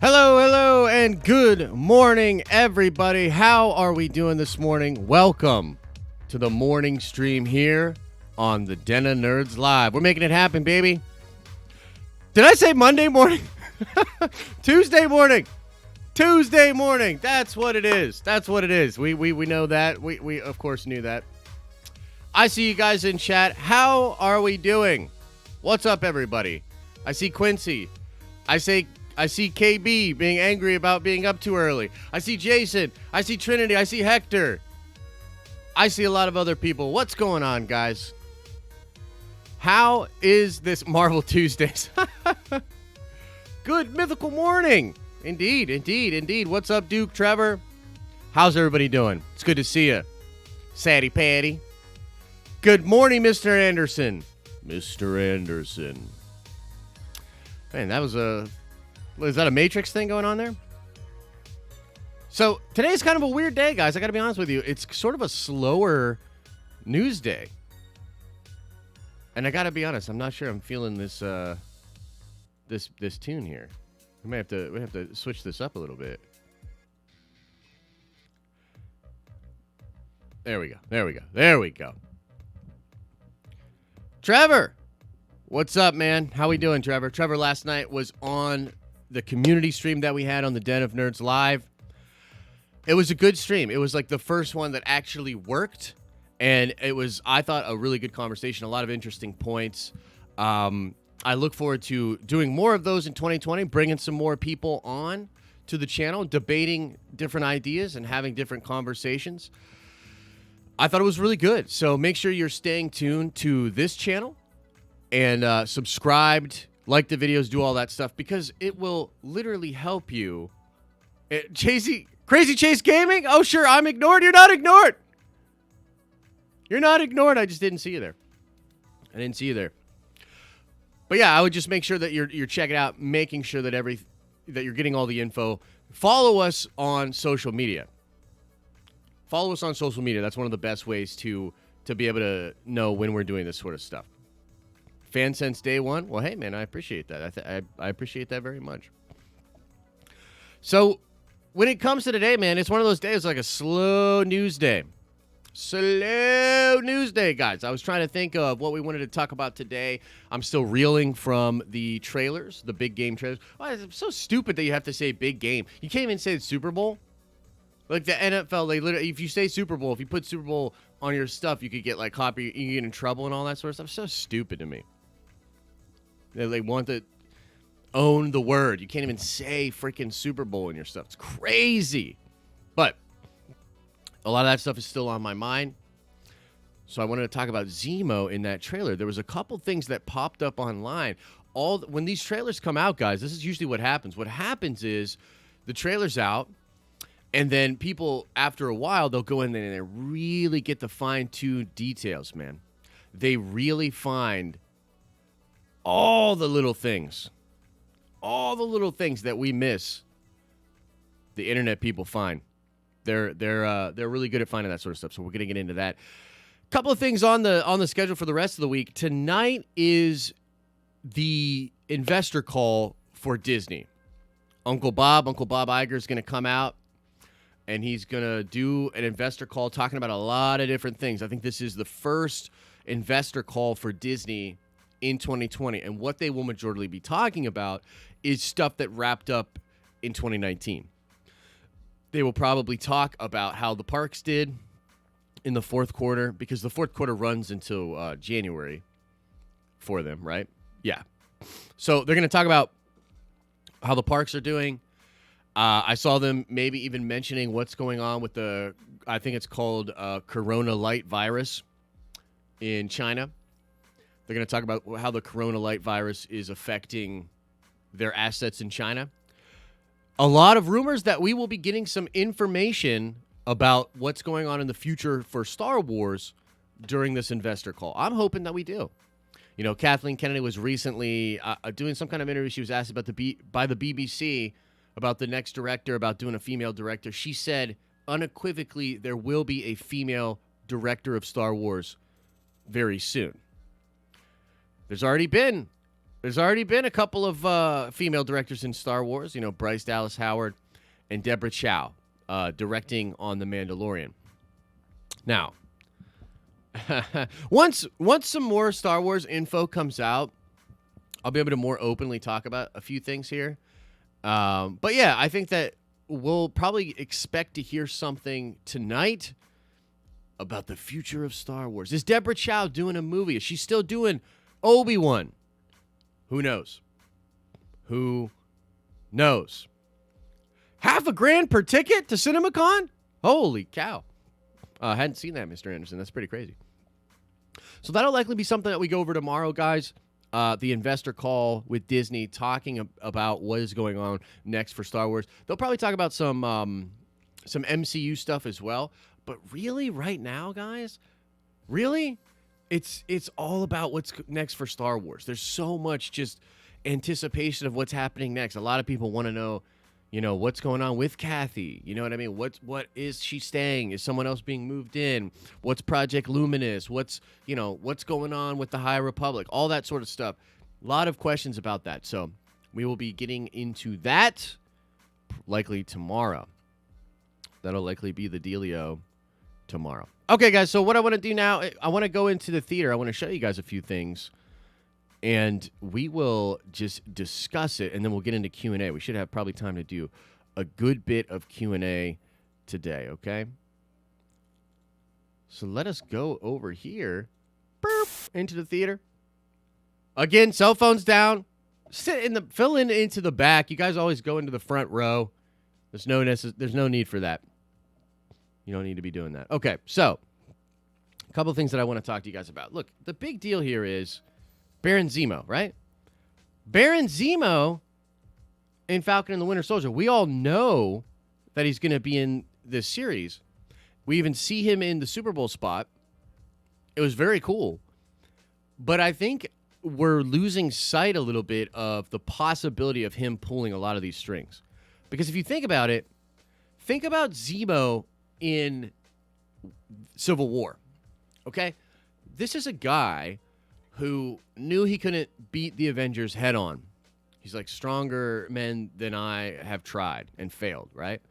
Hello, and good morning, everybody. How are we doing this morning? Welcome to the morning stream here on the Den of Nerds Live. We're making it happen, baby. Did I say Monday morning? Tuesday morning. Tuesday morning. That's what it is. We know that. We of course knew that. I see you guys in chat. How are we doing? What's up, everybody? I see Quincy. I see KB being angry about being up too early. I see Jason. I see Trinity. I see Hector. I see a lot of other people. What's going on, guys? How is this Marvel Tuesdays? Good mythical morning. Indeed. What's up, Duke, Trevor? How's everybody doing? It's good to see you. Saddy Patty. Good morning, Mr. Anderson. Mr. Anderson. Man, that was is that a Matrix thing going on there? So today's kind of a weird day, guys. I got to be honest with you. It's sort of a slower news day. And I got to be honest, I'm not sure I'm feeling this this tune here. We have to switch this up a little bit. There we go. Trevor, what's up, man? How we doing, Trevor? Trevor last night was on the community stream that we had on the Den of Nerds Live. It was a good stream. It was like the first one that actually worked. And it was, I thought, a really good conversation. A lot of interesting points. I look forward to doing more of those in 2020, bringing some more people on to the channel, debating different ideas and having different conversations. I thought it was really good. So make sure you're staying tuned to this channel and subscribed, like the videos, do all that stuff, because it will literally help you. Crazy Chase Gaming? Oh, sure, I'm ignored. You're not ignored. You're not ignored. I just didn't see you there. But yeah, I would just make sure that you're checking out, making sure that that you're getting all the info. Follow us on social media. That's one of the best ways to be able to know when we're doing this sort of stuff. Fan since day one. Well, hey, man, I appreciate that. I appreciate that very much. So when it comes to today, man, it's one of those days like a slow news day. Guys. I was trying to think of what we wanted to talk about today. I'm still reeling from the trailers, the big game trailers. Oh, it's so stupid that you have to say big game. You can't even say the Super Bowl. Like the NFL, they literally, if you say Super Bowl, if you put Super Bowl on your stuff, you could get like copy, you can get in trouble and all that sort of stuff. It's so stupid to me. They want to own the word. You can't even say freaking Super Bowl in your stuff. It's crazy. But a lot of that stuff is still on my mind. So I wanted to talk about Zemo in that trailer. There was a couple things that popped up online. When these trailers come out, guys, this is usually what happens. What happens is the trailer's out, and then people, after a while, they'll go in there and they really get the fine-tuned details, man. They really find all the little things that we miss. The internet people find. They're really good at finding that sort of stuff. So we're going to get into that. Couple of things on the schedule for the rest of the week. Tonight is the investor call for Disney. Uncle Bob Iger is going to come out, and he's going to do an investor call talking about a lot of different things. I think this is the first investor call for Disney in 2020. And what they will majorly be talking about is stuff that wrapped up in 2019. They will probably talk about how the parks did in the fourth quarter, because the fourth quarter runs until January for them, right? Yeah. So they're going to talk about how the parks are doing. I saw them maybe even mentioning what's going on with I think it's called Corona Light virus in China. They're going to talk about how the Corona Light virus is affecting their assets in China. A lot of rumors that we will be getting some information about what's going on in the future for Star Wars during this investor call. I'm hoping that we do. You know, Kathleen Kennedy was recently doing some kind of interview. She was asked about by the BBC about the next director, about doing a female director. She said unequivocally there will be a female director of Star Wars very soon. There's already been a couple of female directors in Star Wars. You know, Bryce Dallas Howard and Deborah Chow directing on The Mandalorian. Now, once some more Star Wars info comes out, I'll be able to more openly talk about a few things here. But yeah, I think that we'll probably expect to hear something tonight about the future of Star Wars. Is Deborah Chow doing a movie? Is she still doing Obi-Wan? Who knows? Who knows? $5,000 per ticket to CinemaCon? Holy cow. Hadn't seen that, Mr. Anderson. That's pretty crazy. So that'll likely be something that we go over tomorrow, guys. The investor call with Disney talking about what is going on next for Star Wars. They'll probably talk about some MCU stuff as well. But really, right now, guys, really, it's all about what's next for Star Wars. There's so much just anticipation of what's happening next. A lot of people want to know, you know, what's going on with Kathy. You know what I mean? What is she staying? Is someone else being moved in? What's Project Luminous? What's going on with the High Republic? All that sort of stuff. A lot of questions about that. So we will be getting into that likely tomorrow. That'll likely be the dealio tomorrow. Okay, guys, so what I want to do now, I want to go into the theater. I want to show you guys a few things, and we will just discuss it, and then we'll get into Q&A. We should have probably time to do a good bit of Q&A today, okay? So let us go over here, into the theater. Again, cell phones down. Fill into the back. You guys always go into the front row. There's no need for that. You don't need to be doing that. Okay, so a couple of things that I want to talk to you guys about. Look, the big deal here is Baron Zemo, right? Baron Zemo in Falcon and the Winter Soldier. We all know that he's going to be in this series. We even see him in the Super Bowl spot. It was very cool. But I think we're losing sight a little bit of the possibility of him pulling a lot of these strings. Because if you think about it, think about Zemo in Civil War, okay? This is a guy who knew he couldn't beat the Avengers head on. He's like, stronger men than I have tried and failed, right?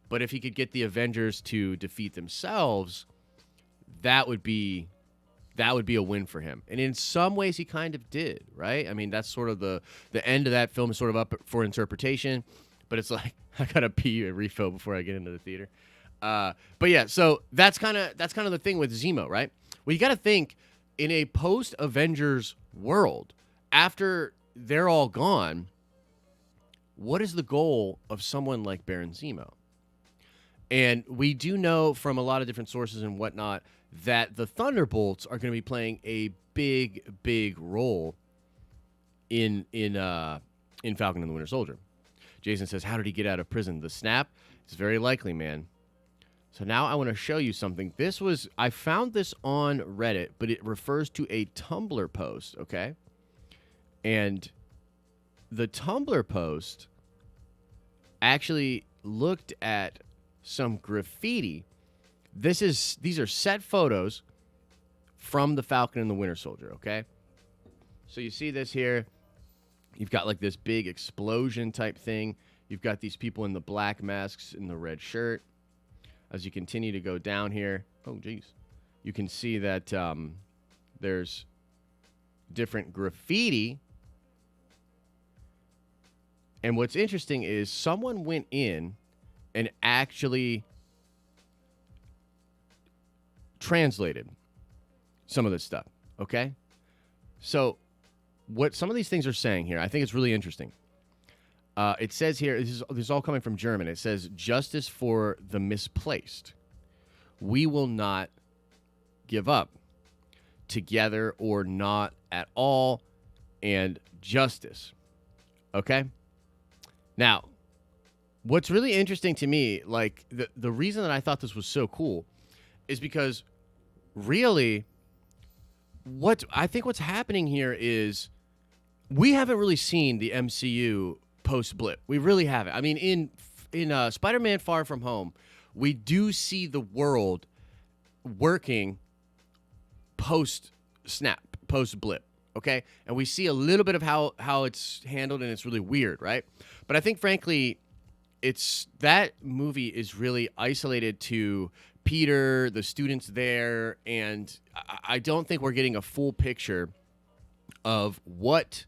But if he could get the Avengers to defeat themselves, that would be a win for him. And in some ways, he kind of did, right? I mean, that's sort of the end of that film is sort of up for interpretation. But it's like, I gotta pee and refill before I get into the theater. But yeah, so that's kind of the thing with Zemo, right? Well, you got to think in a post-Avengers world, after they're all gone, what is the goal of someone like Baron Zemo? And we do know from a lot of different sources and whatnot that the Thunderbolts are going to be playing a big role in Falcon and the Winter Soldier. Jason says, how did he get out of prison? The snap? It's very likely, man. So now I want to show you something. I found this on Reddit, but it refers to a Tumblr post, okay? And the Tumblr post actually looked at some graffiti. These are set photos from the Falcon and the Winter Soldier, okay? So you see this here. You've got like this big explosion type thing. You've got these people in the black masks in the red shirt. As you continue to go down here, oh, geez, you can see that there's different graffiti. And what's interesting is someone went in and actually translated some of this stuff, okay? So what some of these things are saying here, I think it's really interesting. It says here, this is all coming from German. It says, justice for the misplaced. We will not give up. Together or not at all. And justice. Okay? Now, what's really interesting to me, like, the reason that I thought this was so cool is because really, I think what's happening here is we haven't really seen the MCU post-blip. We really haven't. I mean, in Spider-Man Far From Home, we do see the world working post snap, post blip. Okay, and we see a little bit of how it's handled, and it's really weird, right? But I think, frankly, it's that movie is really isolated to Peter, the students there, and I don't think we're getting a full picture of what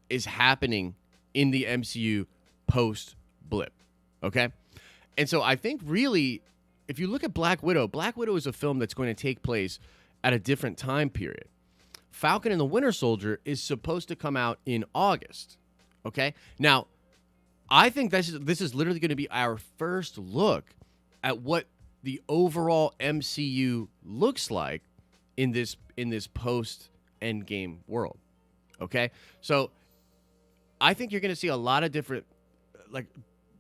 is happening in the MCU post blip. Okay, and so I think really, if you look at Black Widow is a film that's going to take place at a different time period. Falcon and the Winter Soldier is supposed to come out in August. Okay? Now, I think this is literally going to be our first look at what the overall MCU looks like in this post Endgame world. Okay? So, I think you're going to see a lot of different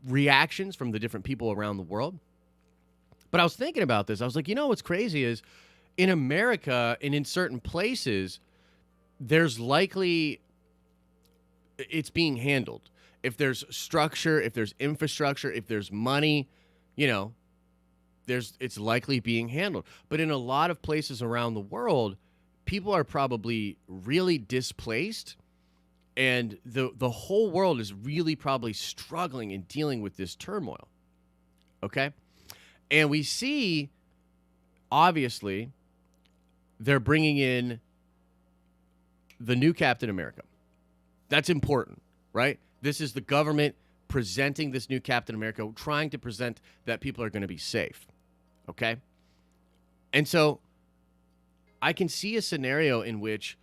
reactions from the different people around the world. But I was thinking about this. I was like, what's crazy is in America and in certain places, there's likely it's being handled. If there's structure, if there's infrastructure, if there's money, it's likely being handled. But in a lot of places around the world, people are probably really displaced, and the whole world is really probably struggling and dealing with this turmoil. Okay? And we see, obviously, they're bringing in the new Captain America. That's important, right? This is the government presenting this new Captain America, trying to present that people are going to be safe, okay? And so I can see a scenario in which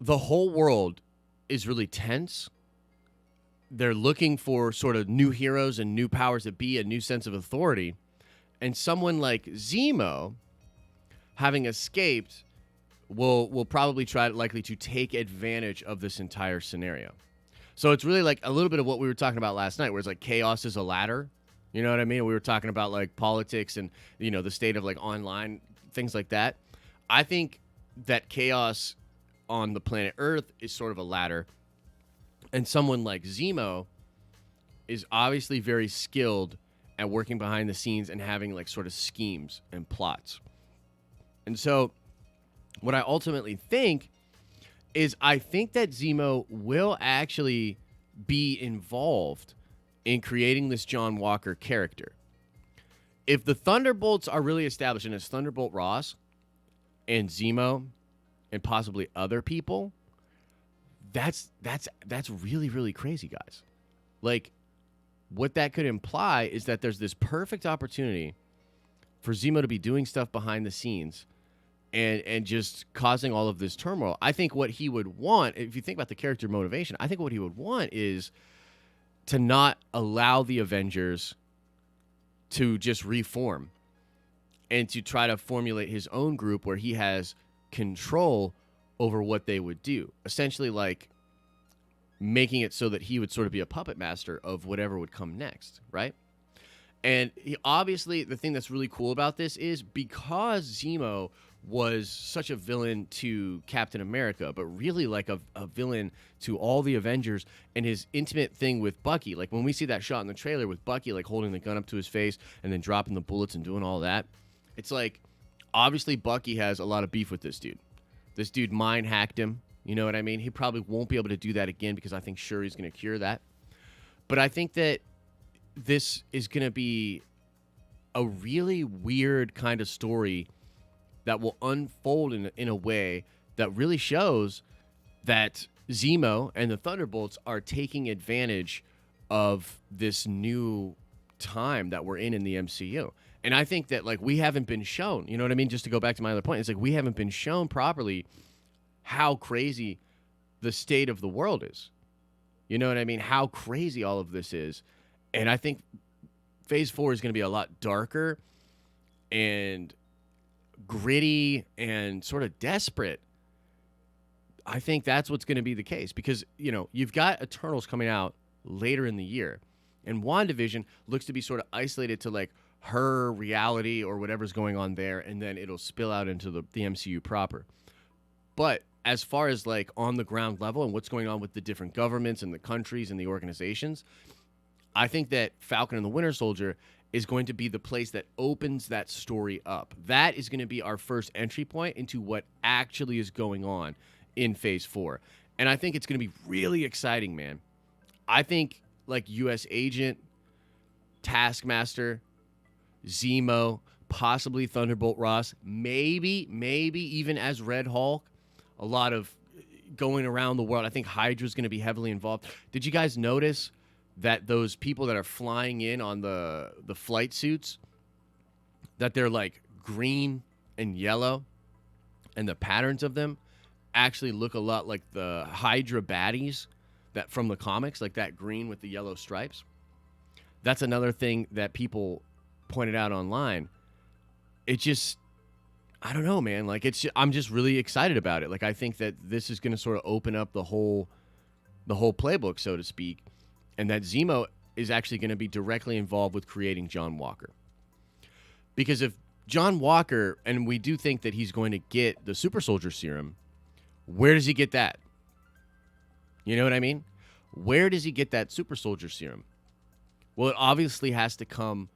the whole world is really tense. They're looking for sort of new heroes and new powers that be, a new sense of authority. And someone like Zemo, having escaped, will probably likely to take advantage of this entire scenario. So it's really like a little bit of what we were talking about last night, where it's like chaos is a ladder. You know what I mean? We were talking about like politics and, the state of like online, things like that. I think that chaos on the planet Earth is sort of a ladder. And someone like Zemo is obviously very skilled at working behind the scenes and having like sort of schemes and plots. And so what I ultimately think is I think that Zemo will actually be involved in creating this John Walker character. If the Thunderbolts are really established, and it's Thunderbolt Ross and Zemo and possibly other people, that's really, really crazy, guys. Like, what that could imply is that there's this perfect opportunity for Zemo to be doing stuff behind the scenes and just causing all of this turmoil. I think what he would want, if you think about the character motivation, I think what he would want is to not allow the Avengers to just reform and to try to formulate his own group where he has control over what they would do. Essentially, like, making it so that he would sort of be a puppet master of whatever would come next, right? And obviously, the thing that's really cool about this is because Zemo was such a villain to Captain America, but really like a villain to all the Avengers, and his intimate thing with Bucky. Like when we see that shot in the trailer with Bucky like holding the gun up to his face and then dropping the bullets and doing all that, it's like obviously Bucky has a lot of beef with this dude. This dude mind hacked him. You know what I mean? He probably won't be able to do that again because I think Shuri's going to cure that. But I think that this is going to be a really weird kind of story that will unfold in a way that really shows that Zemo and the Thunderbolts are taking advantage of this new time that we're in the MCU. And I think that, like, we haven't been shown, you know what I mean? Just to go back to my other point, it's like we haven't been shown properly how crazy the state of the world is. You know what I mean? How crazy all of this is. And I think Phase 4 is going to be a lot darker and gritty and sort of desperate. I think that's what's going to be the case because, you know, you've got Eternals coming out later in the year, and WandaVision looks to be sort of isolated to, like, her reality or whatever's going on there, and then it'll spill out into the MCU proper. But as far as, like, on the ground level and what's going on with the different governments and the countries and the organizations, I think that Falcon and the Winter Soldier is going to be the place that opens that story up. That is going to be our first entry point into what actually is going on in Phase 4. And I think it's going to be really exciting, man. I think like U.S. Agent, Taskmaster, Zemo, possibly Thunderbolt Ross, maybe even as Red Hulk, a lot of going around the world. I think Hydra's going to be heavily involved. Did you guys notice that those people that are flying in on the flight suits, that they're like green and yellow, and the patterns of them actually look a lot like the Hydra baddies that from the comics, like that green with the yellow stripes? That's another thing that people pointed out online. It just, I don't know, man. Like I'm just really excited about it. Like I think that this is going to sort of open up the whole playbook, so to speak, and that Zemo is actually going to be directly involved with creating John Walker. Because if John Walker, and we do think that he's going to get the super soldier serum, where does he get that? You know what I mean? Where does he get that super soldier serum? Well, it obviously has to come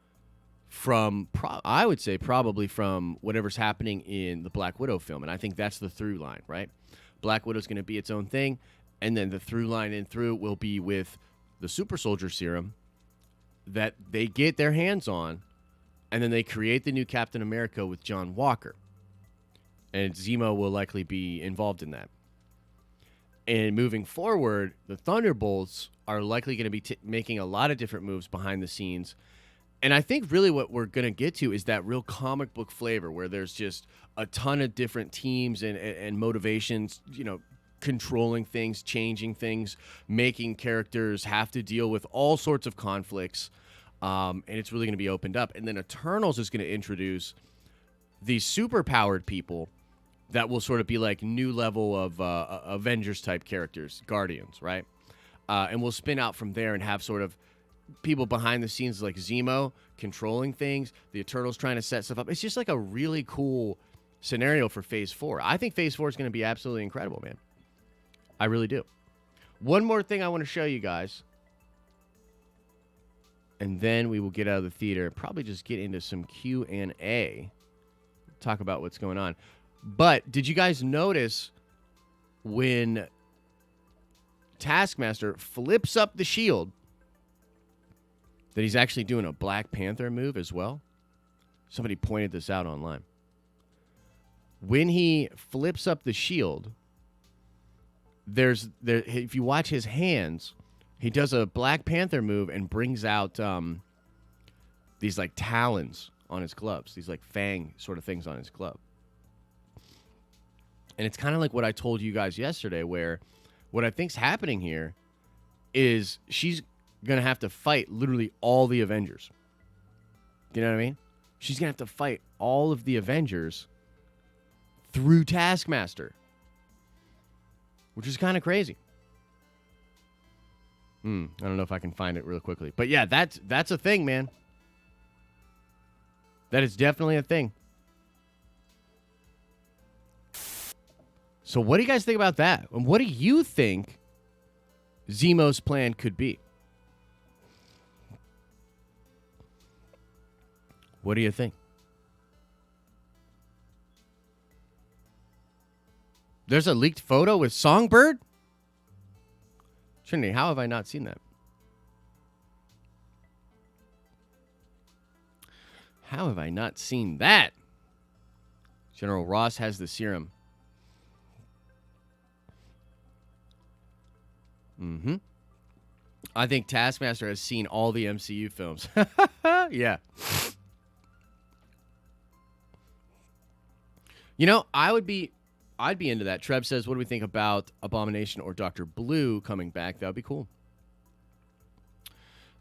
from, I would say probably from whatever's happening in the Black Widow film. And I think that's the through line, right? Black Widow's going to be its own thing. And then the through line in through will be with the super soldier serum that they get their hands on. And then they create the new Captain America with John Walker. And Zemo will likely be involved in that. And moving forward, the Thunderbolts are likely going to be making a lot of different moves behind the scenes. And I think really what we're going to get to is that real comic book flavor where there's just a ton of different teams and motivations, you know, controlling things, changing things, making characters have to deal with all sorts of conflicts. And it's really going to be opened up. And then Eternals is going to introduce these super-powered people that will sort of be like new level of Avengers type characters, Guardians, right? And we'll spin out from there and have sort of people behind the scenes like Zemo controlling things, the Eternals trying to set stuff up. It's just like a really cool scenario for Phase 4. I think Phase 4 is going to be absolutely incredible, man. I really do. One more thing I want to show you guys, and then we will get out of the theater, probably just get into some Q&A, talk about what's going on. But did you guys notice when Taskmaster flips up the shield that he's actually doing a Black Panther move as well? Somebody pointed this out online. When he flips up the shield, if you watch his hands, he does a Black Panther move and brings out these like talons on his gloves, these like fang sort of things on his glove. And it's kind of like what I told you guys yesterday, where what I think's happening here is she's going to have to fight literally all the Avengers. You know what I mean? She's going to have to fight all of the Avengers through Taskmaster, which is kind of crazy. I don't know if I can find it real quickly. But yeah, that's a thing, man. That is definitely a thing. So what do you guys think about that? And what do you think Zemo's plan could be? What do you think? There's a leaked photo with Songbird? Trinity, how have I not seen that? How have I not seen that? General Ross has the serum. I think Taskmaster has seen all the MCU films. Yeah. You know, I'd be into that. Trev says, what do we think about Abomination or Dr. Blue coming back? That would be cool.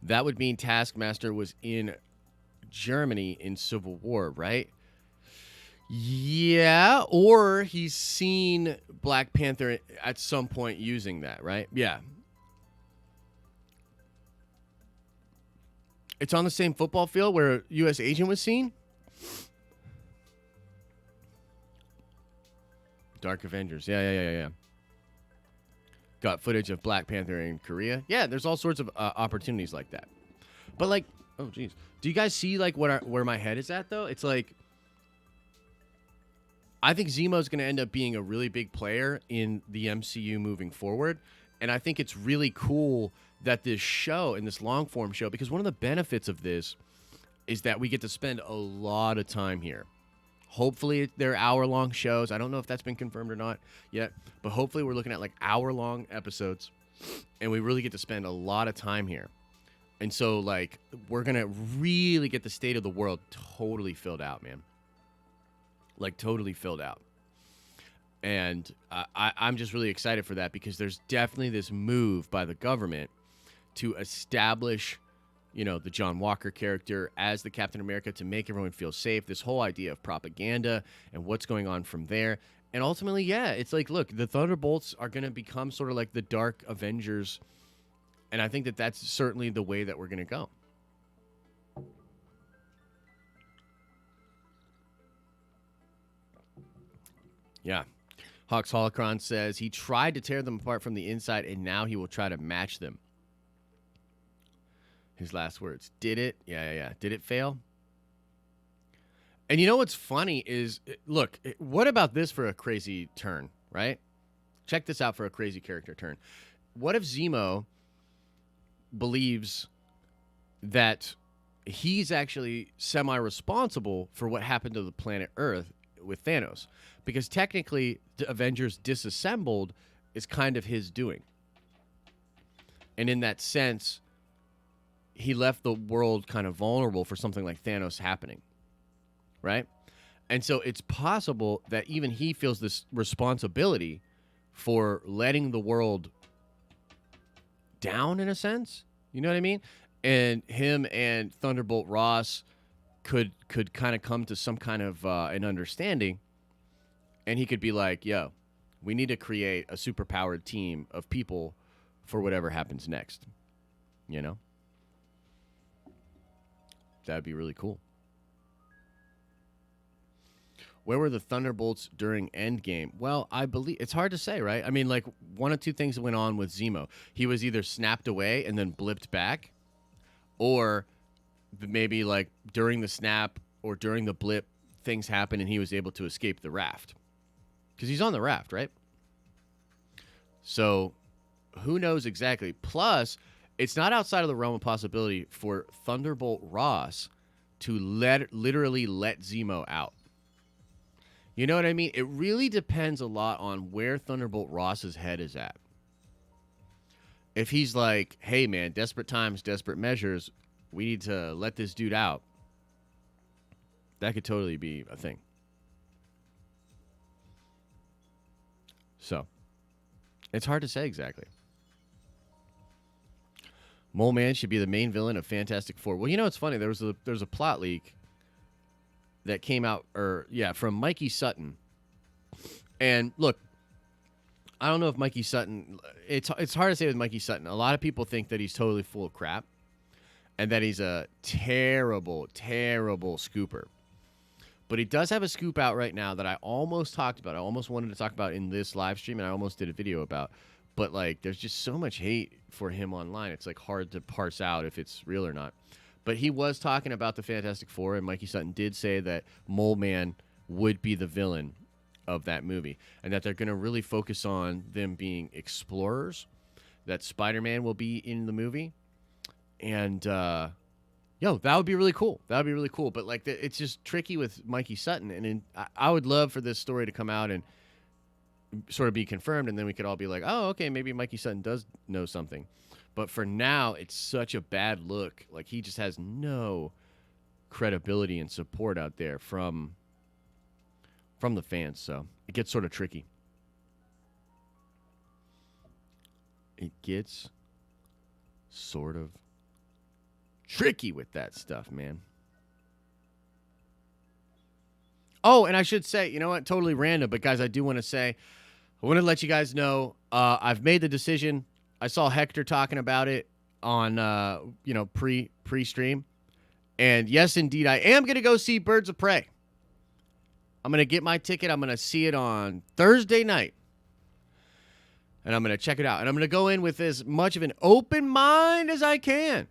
That would mean Taskmaster was in Germany in Civil War, right? Yeah, or he's seen Black Panther at some point using that, right? Yeah. It's on the same football field where U.S. Agent was seen? Dark Avengers. Yeah. Got footage of Black Panther in Korea. Yeah, there's all sorts of opportunities like that. But, like, Oh, geez. Do you guys see like where my head is at though? It's like I think Zemo's going to end up being a really big player in the MCU moving forward, and I think it's really cool that this show and this long form show, because one of the benefits of this is that we get to spend a lot of time here. Hopefully they're hour-long shows. I don't know if that's been confirmed or not yet, but hopefully we're looking at like hour-long episodes, and we really get to spend a lot of time here. And so, like, we're going to really get the state of the world totally filled out, man. Like, totally filled out. And I'm just really excited for that, because there's definitely this move by the government to establish, you know, the John Walker character as the Captain America, to make everyone feel safe. This whole idea of propaganda and what's going on from there. And ultimately, yeah, it's like, look, the Thunderbolts are going to become sort of like the Dark Avengers. And I think that that's certainly the way that we're going to go. Yeah. Hawks Holocron says he tried to tear them apart from the inside, and now he will try to match them. His last words. Did it? Yeah. Did it fail? And you know what's funny is, look, what about this for a crazy turn, right? Check this out for a crazy character turn. What if Zemo believes that he's actually semi-responsible for what happened to the planet Earth with Thanos? Because technically, the Avengers disassembled is kind of his doing. And in that sense, he left the world kind of vulnerable for something like Thanos happening, right? And so it's possible that even he feels this responsibility for letting the world down, in a sense. You know what I mean? And him and Thunderbolt Ross could kind of come to some kind of an understanding, and he could be like, yo, we need to create a superpowered team of people for whatever happens next. You know? That'd be really cool. Where were the Thunderbolts during Endgame? Well, I believe it's hard to say, right? I mean, like, one of two things went on with Zemo. He was either snapped away and then blipped back, or maybe like during the snap or during the blip, things happened and he was able to escape the raft. Because he's on the raft, right? So who knows exactly? Plus, it's not outside of the realm of possibility for Thunderbolt Ross to literally let Zemo out. You know what I mean? It really depends a lot on where Thunderbolt Ross's head is at. If he's like, hey, man, desperate times, desperate measures, we need to let this dude out, that could totally be a thing. So, it's hard to say exactly. Mole Man should be the main villain of Fantastic Four. Well, you know, it's funny. There was a plot leak that came out, from Mikey Sutton. And look, I don't know if Mikey Sutton, it's hard to say with Mikey Sutton. A lot of people think that he's totally full of crap and that he's a terrible, terrible scooper. But he does have a scoop out right now that I almost talked about. I almost wanted to talk about in this live stream, and I almost did a video about. But, like, there's just so much hate for him online. It's, like, hard to parse out if it's real or not. But he was talking about the Fantastic Four, and Mikey Sutton did say that Mole Man would be the villain of that movie, and that they're going to really focus on them being explorers, that Spider-Man will be in the movie. And, that would be really cool. That would be really cool. But, like, it's just tricky with Mikey Sutton. And I would love for this story to come out and sort of be confirmed, and then we could all be like, oh, okay, maybe Mikey Sutton does know something. But for now, it's such a bad look. Like, he just has no credibility and support out there from the fans. So it gets sort of tricky. It gets sort of tricky with that stuff, man. Oh, and I should say, you know what? Totally random, but guys, I do want to say, I want to let you guys know, I've made the decision. I saw Hector talking about it on, pre-stream. And yes, indeed, I am going to go see Birds of Prey. I'm going to get my ticket. I'm going to see it on Thursday night. And I'm going to check it out. And I'm going to go in with as much of an open mind as I can.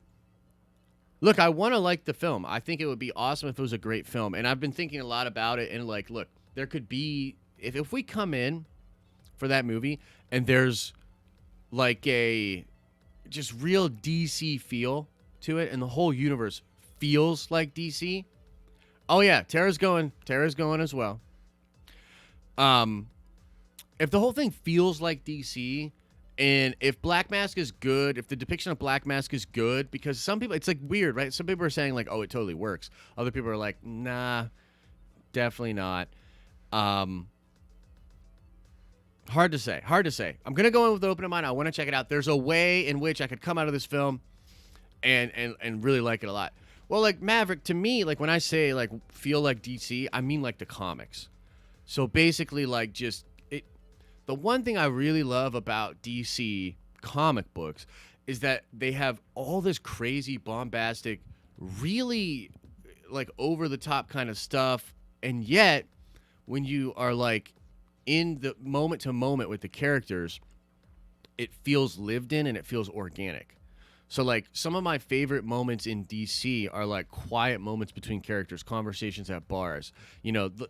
Look, I want to like the film. I think it would be awesome if it was a great film. And I've been thinking a lot about it. And, like, look, there could be, if we come in for that movie and there's, like, a just real DC feel to it and the whole universe feels like DC. Oh, yeah, Tara's going as well. If the whole thing feels like DC, and if Black Mask is good, if the depiction of Black Mask is good, because some people, it's like weird, right? Some people are saying like, oh, it totally works. Other people are like, nah, definitely not. Hard to say. I'm going to go in with an open mind. I want to check it out. There's a way in which I could come out of this film and really like it a lot. Well, like Maverick, to me, like when I say like feel like DC, I mean like the comics. So basically like just the one thing I really love about DC comic books is that they have all this crazy, bombastic, really like over the top kind of stuff. And yet when you are like in the moment to moment with the characters, it feels lived in and it feels organic. So like some of my favorite moments in DC are like quiet moments between characters, conversations at bars,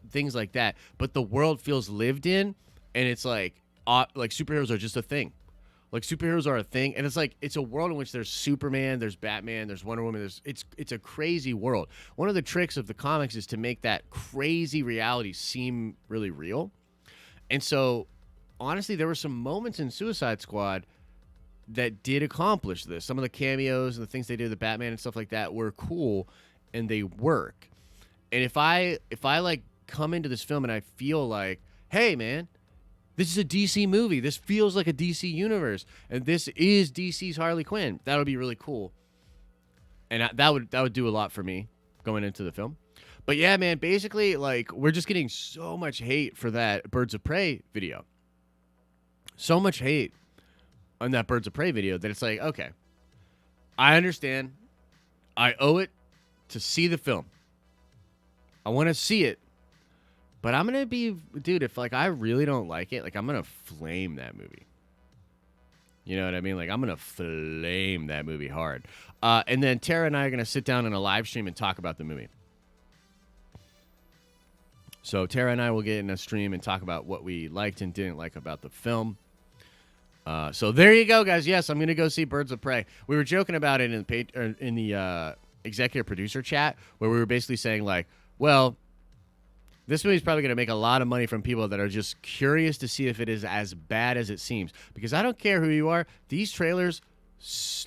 things like that. But the world feels lived in. And it's like superheroes are just a thing. Like superheroes are a thing, and it's like it's a world in which there's Superman, there's Batman, there's Wonder Woman. It's a crazy world. One of the tricks of the comics is to make that crazy reality seem really real. And so, honestly, there were some moments in Suicide Squad that did accomplish this. Some of the cameos and the things they did with the Batman and stuff like that were cool, and they work. And if I like come into this film and I feel like, hey, man, this is a DC movie. This feels like a DC universe, and this is DC's Harley Quinn. That would be really cool, and that would do a lot for me going into the film. But yeah, man, basically, like we're just getting so much hate for that Birds of Prey video. So much hate on that Birds of Prey video that it's like, okay, I understand. I owe it to see the film. I want to see it. But I'm going to be, dude, if, like, I really don't like it, like, I'm going to flame that movie. You know what I mean? Like, I'm going to flame that movie hard. And then Tara and I are going to sit down in a live stream and talk about the movie. So Tara and I will get in a stream and talk about what we liked and didn't like about the film. So there you go, guys. Yes, I'm going to go see Birds of Prey. We were joking about it in the executive producer chat where we were basically saying, like, well, this movie's probably going to make a lot of money from people that are just curious to see if it is as bad as it seems. Because I don't care who you are. These trailers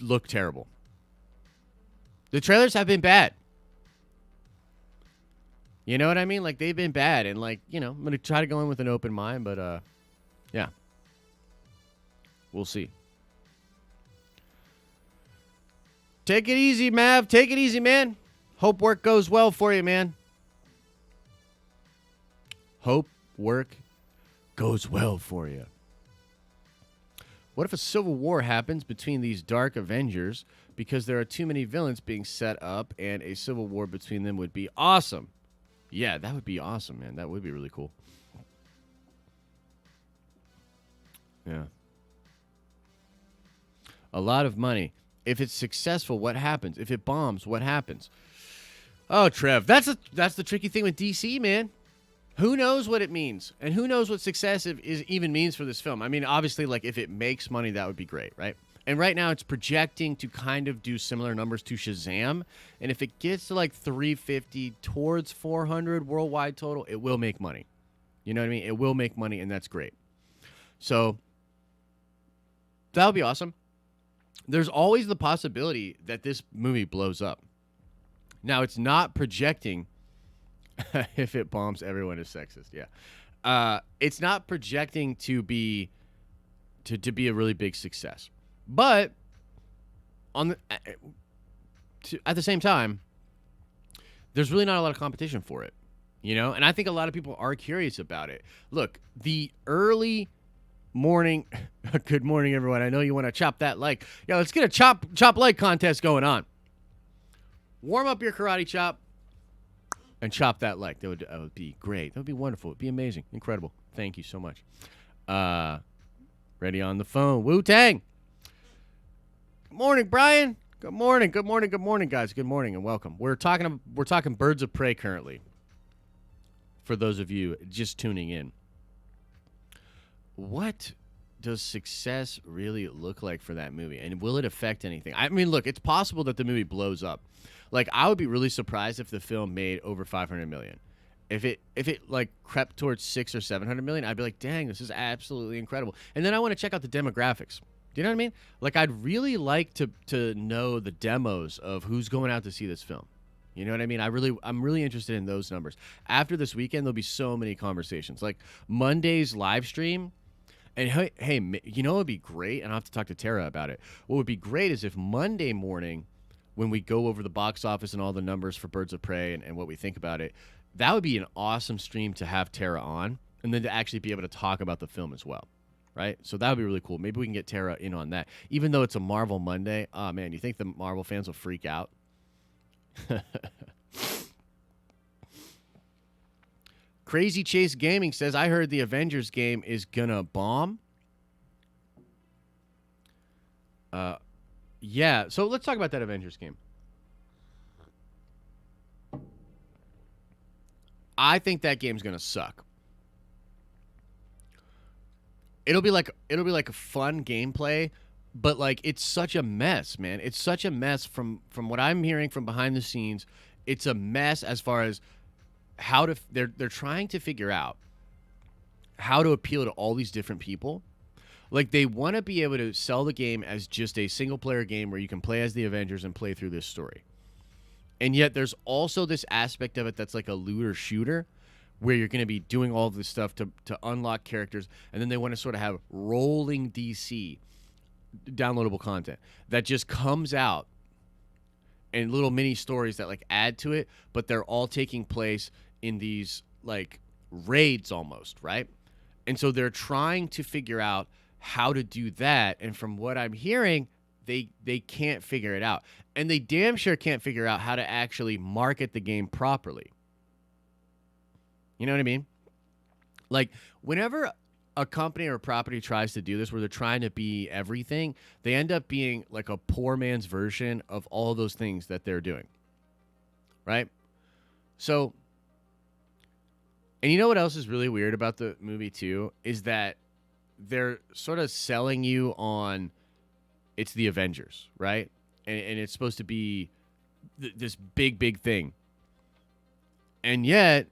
look terrible. The trailers have been bad. You know what I mean? Like, they've been bad. And, like, I'm going to try to go in with an open mind. But, yeah. We'll see. Take it easy, Mav. Take it easy, man. Hope work goes well for you, man. Hope work goes well for you. What if a civil war happens between these dark Avengers because there are too many villains being set up, and a civil war between them would be awesome? Yeah, that would be awesome, man. That would be really cool. Yeah. A lot of money. If it's successful, what happens? If it bombs, what happens? Oh, Trev, that's the tricky thing with DC, man. Who knows what it means? And who knows what success even means for this film? I mean, obviously, like, if it makes money, that would be great, right? And right now, it's projecting to kind of do similar numbers to Shazam. And if it gets to, like, 350 towards 400 worldwide total, it will make money. You know what I mean? It will make money, and that's great. So, that would be awesome. There's always the possibility that this movie blows up. Now, it's not projecting... if it bombs, everyone is sexist. Yeah, it's not projecting to be a really big success, but at the same time, there's really not a lot of competition for it, And I think a lot of people are curious about it. Look, the early morning. Good morning, everyone. I know you want to chop that like. Yeah, let's get a chop like contest going on. Warm up your karate chop. And chop that like. That would be great. That would be wonderful. It would be amazing. Incredible. Thank you so much. Ready on the phone. Wu-Tang. Good morning, Brian. Good morning, good morning, good morning, guys. Good morning and welcome. We're talking Birds of Prey currently. For those of you just tuning in, what does success really look like for that movie, and will it affect anything? I mean, look, it's possible that the movie blows up. Like, I would be really surprised if the film made over 500 million. If it like crept towards 600 or 700 million, I'd be like, dang, this is absolutely incredible. And then I want to check out the demographics. Do you know what I mean? Like, I'd really like to know the demos of who's going out to see this film. You know what I mean? I'm really interested in those numbers. After this weekend, there'll be so many conversations. Like Monday's live stream. And hey, you know what would be great? And I'll have to talk to Tara about it. What would be great is if Monday morning, when we go over the box office and all the numbers for Birds of Prey and what we think about it, that would be an awesome stream to have Tara on, and then to actually be able to talk about the film as well. Right? So that would be really cool. Maybe we can get Tara in on that. Even though it's a Marvel Monday, oh man, you think the Marvel fans will freak out? Crazy Chase Gaming says, I heard the Avengers game is gonna bomb. Yeah, so let's talk about that Avengers game. I think that game's gonna suck. It'll be like a fun gameplay, but like it's such a mess, man. It's such a mess from what I'm hearing from behind the scenes. It's a mess as far as how to they're trying to figure out how to appeal to all these different people. Like, they want to be able to sell the game as just a single player game where you can play as the Avengers and play through this story. And yet there's also this aspect of it that's like a looter shooter where you're going to be doing all of this stuff to unlock characters, and then they want to sort of have rolling DC downloadable content that just comes out and little mini stories that like add to it, but they're all taking place in these like raids almost, right? And so they're trying to figure out how to do that, and from what I'm hearing, they can't figure it out. And they damn sure can't figure out how to actually market the game properly. You know what I mean? Like, whenever a company or a property tries to do this where they're trying to be everything, they end up being like a poor man's version of all those things that they're doing. Right? So, and you know what else is really weird about the movie too? Is that they're sort of selling you on it's the Avengers, right? And it's supposed to be this big thing. And yet,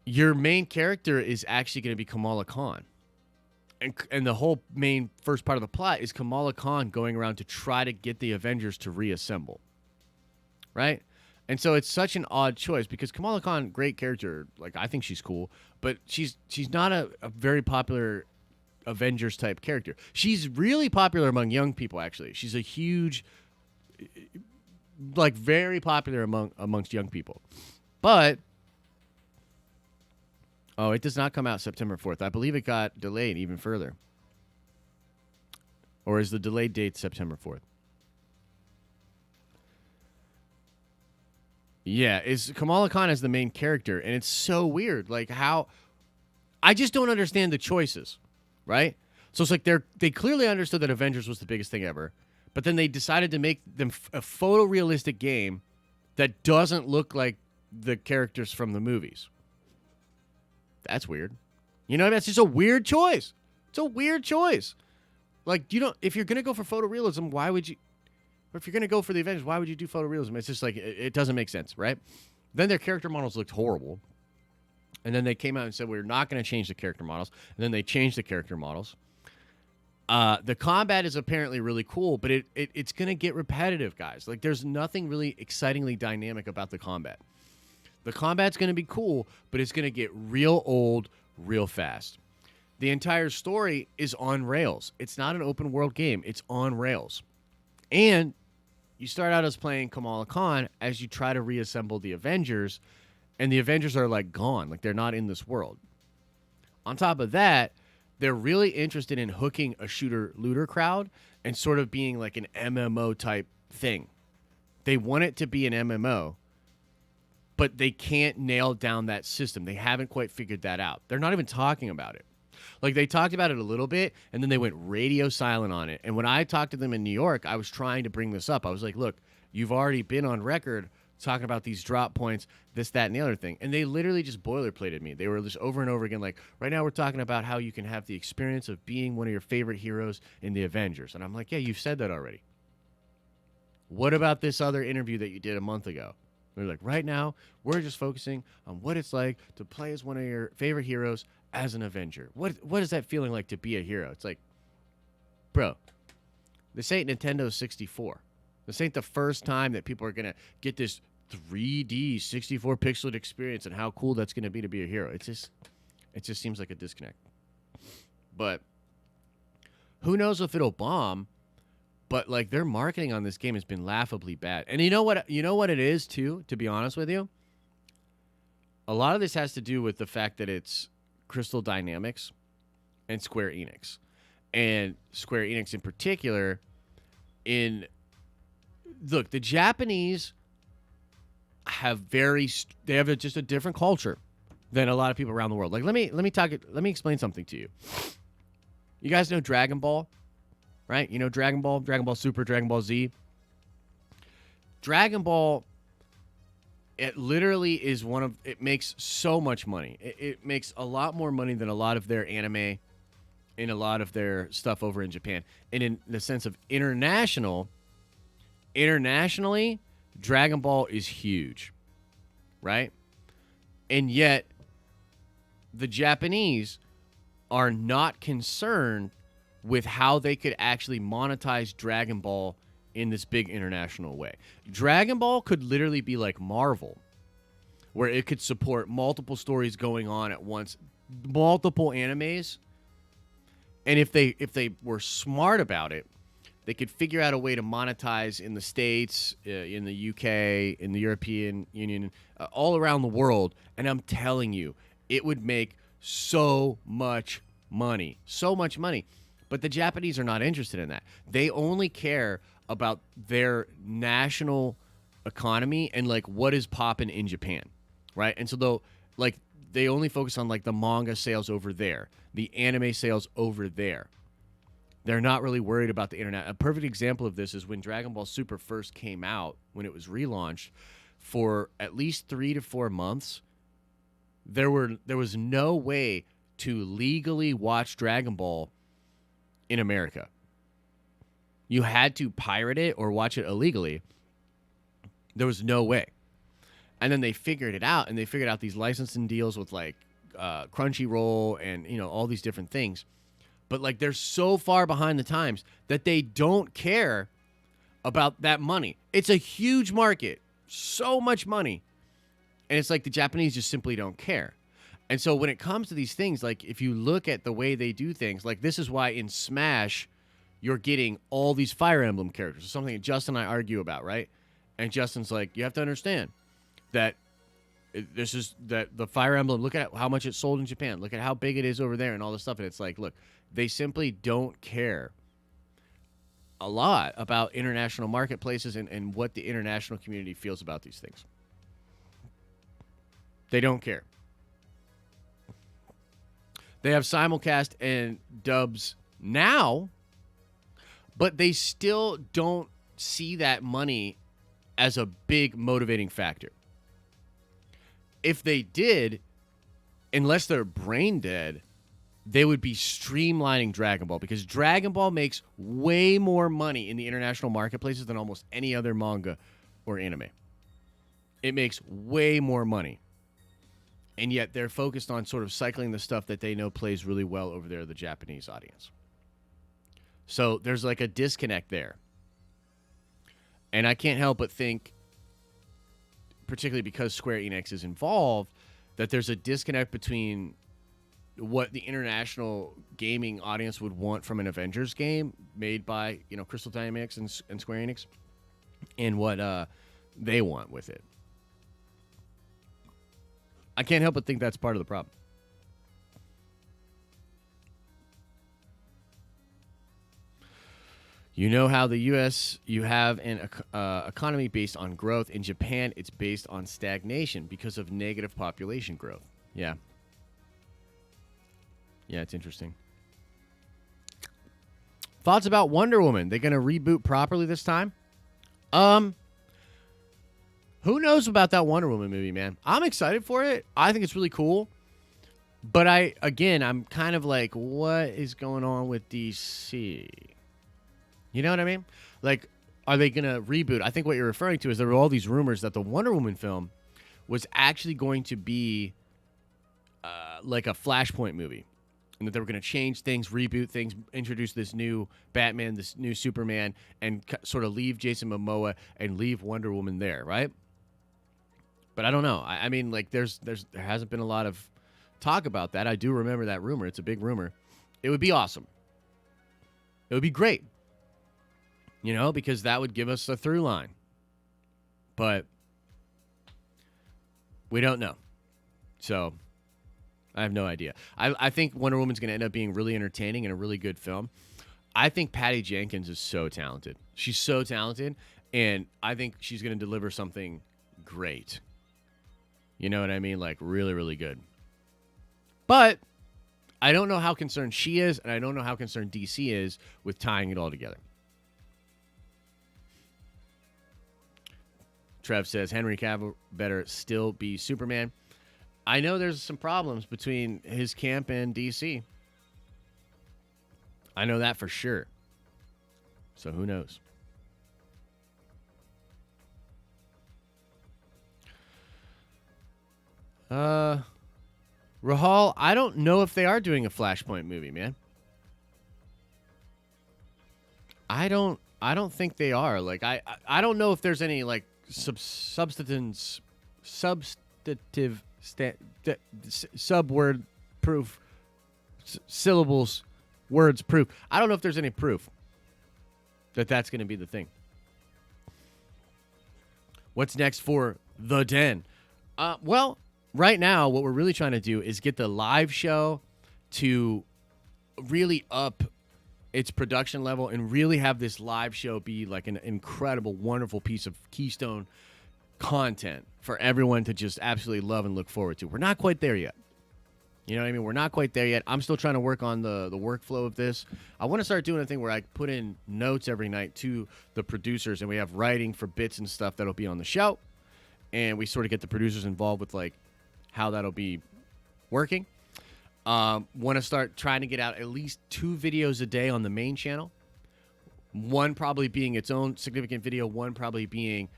your main character is actually going to be Kamala Khan. And the whole main first part of the plot is Kamala Khan going around to try to get the Avengers to reassemble. Right? And so it's such an odd choice because Kamala Khan, great character. Like, I think she's cool. But she's not a very popular Avengers type character. She's really popular among young people, actually. She's a huge, like, very popular amongst young people. But oh, it does not come out September 4th. I believe it got delayed even further. Or is the delayed date September 4th? Yeah, is Kamala Khan as the main character, and it's so weird. Like, how I just don't understand the choices, right? So it's like they clearly understood that Avengers was the biggest thing ever, but then they decided to make them a photorealistic game that doesn't look like the characters from the movies. That's weird. You know, that's just a weird choice. It's a weird choice. Like, you know, if you're going to go for photorealism, why would you? Or if you're going to go for the Avengers, why would you do photorealism? It's just like, it doesn't make sense, right? Then their character models looked horrible. And then they came out and said, we're not going to change the character models. And then they changed the character models. The combat is apparently really cool, but it's going to get repetitive, guys. Like, there's nothing really excitingly dynamic about the combat. The combat's going to be cool, but it's going to get real old real fast. The entire story is on rails. It's not an open world game. It's on rails. And you start out as playing Kamala Khan as you try to reassemble the Avengers, and the Avengers are like gone. Like, they're not in this world. On top of that, they're really interested in hooking a shooter-looter crowd and sort of being like an MMO type thing. They want it to be an MMO, but they can't nail down that system. They haven't quite figured that out. They're not even talking about it. Like, they talked about it a little bit, and then they went radio silent on it. And when I talked to them in New York, I was trying to bring this up. I was like, look, you've already been on record talking about these drop points, this, that, and the other thing. And they literally just boilerplated me. They were just over and over again, like, right now we're talking about how you can have the experience of being one of your favorite heroes in the Avengers. And I'm like, yeah, you've said that already. What about this other interview that you did a month ago? They're like, right now, we're just focusing on what it's like to play as one of your favorite heroes as an Avenger. What is that feeling like to be a hero? It's like, bro, this ain't Nintendo 64. This ain't the first time that people are going to get this 3D 64 pixel experience and how cool that's going to be a hero. It just seems like a disconnect. But who knows if it'll bomb? But like, their marketing on this game has been laughably bad. And you know what it is too, to be honest with you? A lot of this has to do with the fact that it's Crystal Dynamics and Square Enix. And Square Enix in particular, look, the Japanese have just a different culture than a lot of people around the world. Like, let me explain something to you. You guys know Dragon Ball, right? You know Dragon Ball Super, Dragon Ball Z. Dragon Ball, it literally is it makes so much money. It makes a lot more money than a lot of their anime and a lot of their stuff over in Japan. And in the sense of internationally, Dragon Ball is huge, right? And yet, the Japanese are not concerned with how they could actually monetize Dragon Ball in this big international way. Dragon Ball could literally be like Marvel, where it could support multiple stories going on at once, multiple animes. And if they were smart about it, they could figure out a way to monetize in the States, in the UK, in the European Union, all around the world. And I'm telling you, it would make so much money. So much money. But the Japanese are not interested in that. They only care about their national economy and like what is popping in Japan, right? And so they only focus on like the manga sales over there, the anime sales over there. They're not really worried about the internet. A perfect example of this is when Dragon Ball Super first came out, when it was relaunched, for at least 3 to 4 months, there was no way to legally watch Dragon Ball in America. You had to pirate it or watch it illegally. There was no way. And then they figured it out, and they figured out these licensing deals with like Crunchyroll and all these different things. But like, they're so far behind the times that they don't care about that money. It's a huge market, so much money. And it's like the Japanese just simply don't care. And so when it comes to these things, like if you look at the way they do things, like this is why in Smash, you're getting all these Fire Emblem characters. It's something that Justin and I argue about, right? And Justin's like, you have to understand that the Fire Emblem, look at how much it sold in Japan. Look at how big it is over there and all this stuff. And it's like, look, they simply don't care a lot about international marketplaces and what the international community feels about these things. They don't care. They have simulcast and dubs now, but they still don't see that money as a big motivating factor. If they did, unless they're brain dead, they would be streamlining Dragon Ball, because Dragon Ball makes way more money in the international marketplaces than almost any other manga or anime. It makes way more money. And yet they're focused on sort of cycling the stuff that they know plays really well over there, the Japanese audience. So there's like a disconnect there. And I can't help but think, particularly because Square Enix is involved, that there's a disconnect between what the international gaming audience would want from an Avengers game made by, Crystal Dynamics and Square Enix, and what they want with it. I can't help but think that's part of the problem. You know how the U.S., you have an economy based on growth. In Japan, it's based on stagnation because of negative population growth. Yeah. Yeah, it's interesting. Thoughts about Wonder Woman? They going to reboot properly this time? Who knows about that Wonder Woman movie, man? I'm excited for it. I think it's really cool. But I'm kind of like, what is going on with DC? You know what I mean? Like, are they going to reboot? I think what you're referring to is there were all these rumors that the Wonder Woman film was actually going to be like a Flashpoint movie. And that they were going to change things, reboot things, introduce this new Batman, this new Superman, and sort of leave Jason Momoa and leave Wonder Woman there, right? But I don't know. I mean, like, there hasn't been a lot of talk about that. I do remember that rumor. It's a big rumor. It would be awesome. It would be great. You know, because that would give us a through line. But we don't know. So I have no idea. I think Wonder Woman's going to end up being really entertaining and a really good film. I think Patty Jenkins is so talented. She's so talented, and I think she's going to deliver something great. You know what I mean? Like, really, really good. But I don't know how concerned she is, and I don't know how concerned DC is with tying it all together. Trev says, Henry Cavill better still be Superman. I know there's some problems between his camp and DC. I know that for sure. So who knows? Rahal, I don't know if they are doing a Flashpoint movie, man. I don't think they are. Like, I don't know if there's any like substantive subword proof, syllables, words proof. I don't know if there's any proof that that's going to be the thing. What's next for The Den? Well, right now, what we're really trying to do is get the live show to really up its production level and really have this live show be like an incredible, wonderful piece of keystone content for everyone to just absolutely love and look forward to. We're not quite there yet. You know what I mean? We're not quite there yet. I'm still trying to work on the workflow of this. I want to start doing a thing where I put in notes every night to the producers, and we have writing for bits and stuff that'll be on the show. And we sort of get the producers involved with like how that'll be working. Want to start trying to get out at least 2 videos a day on the main channel. One probably being its own significant video. One probably being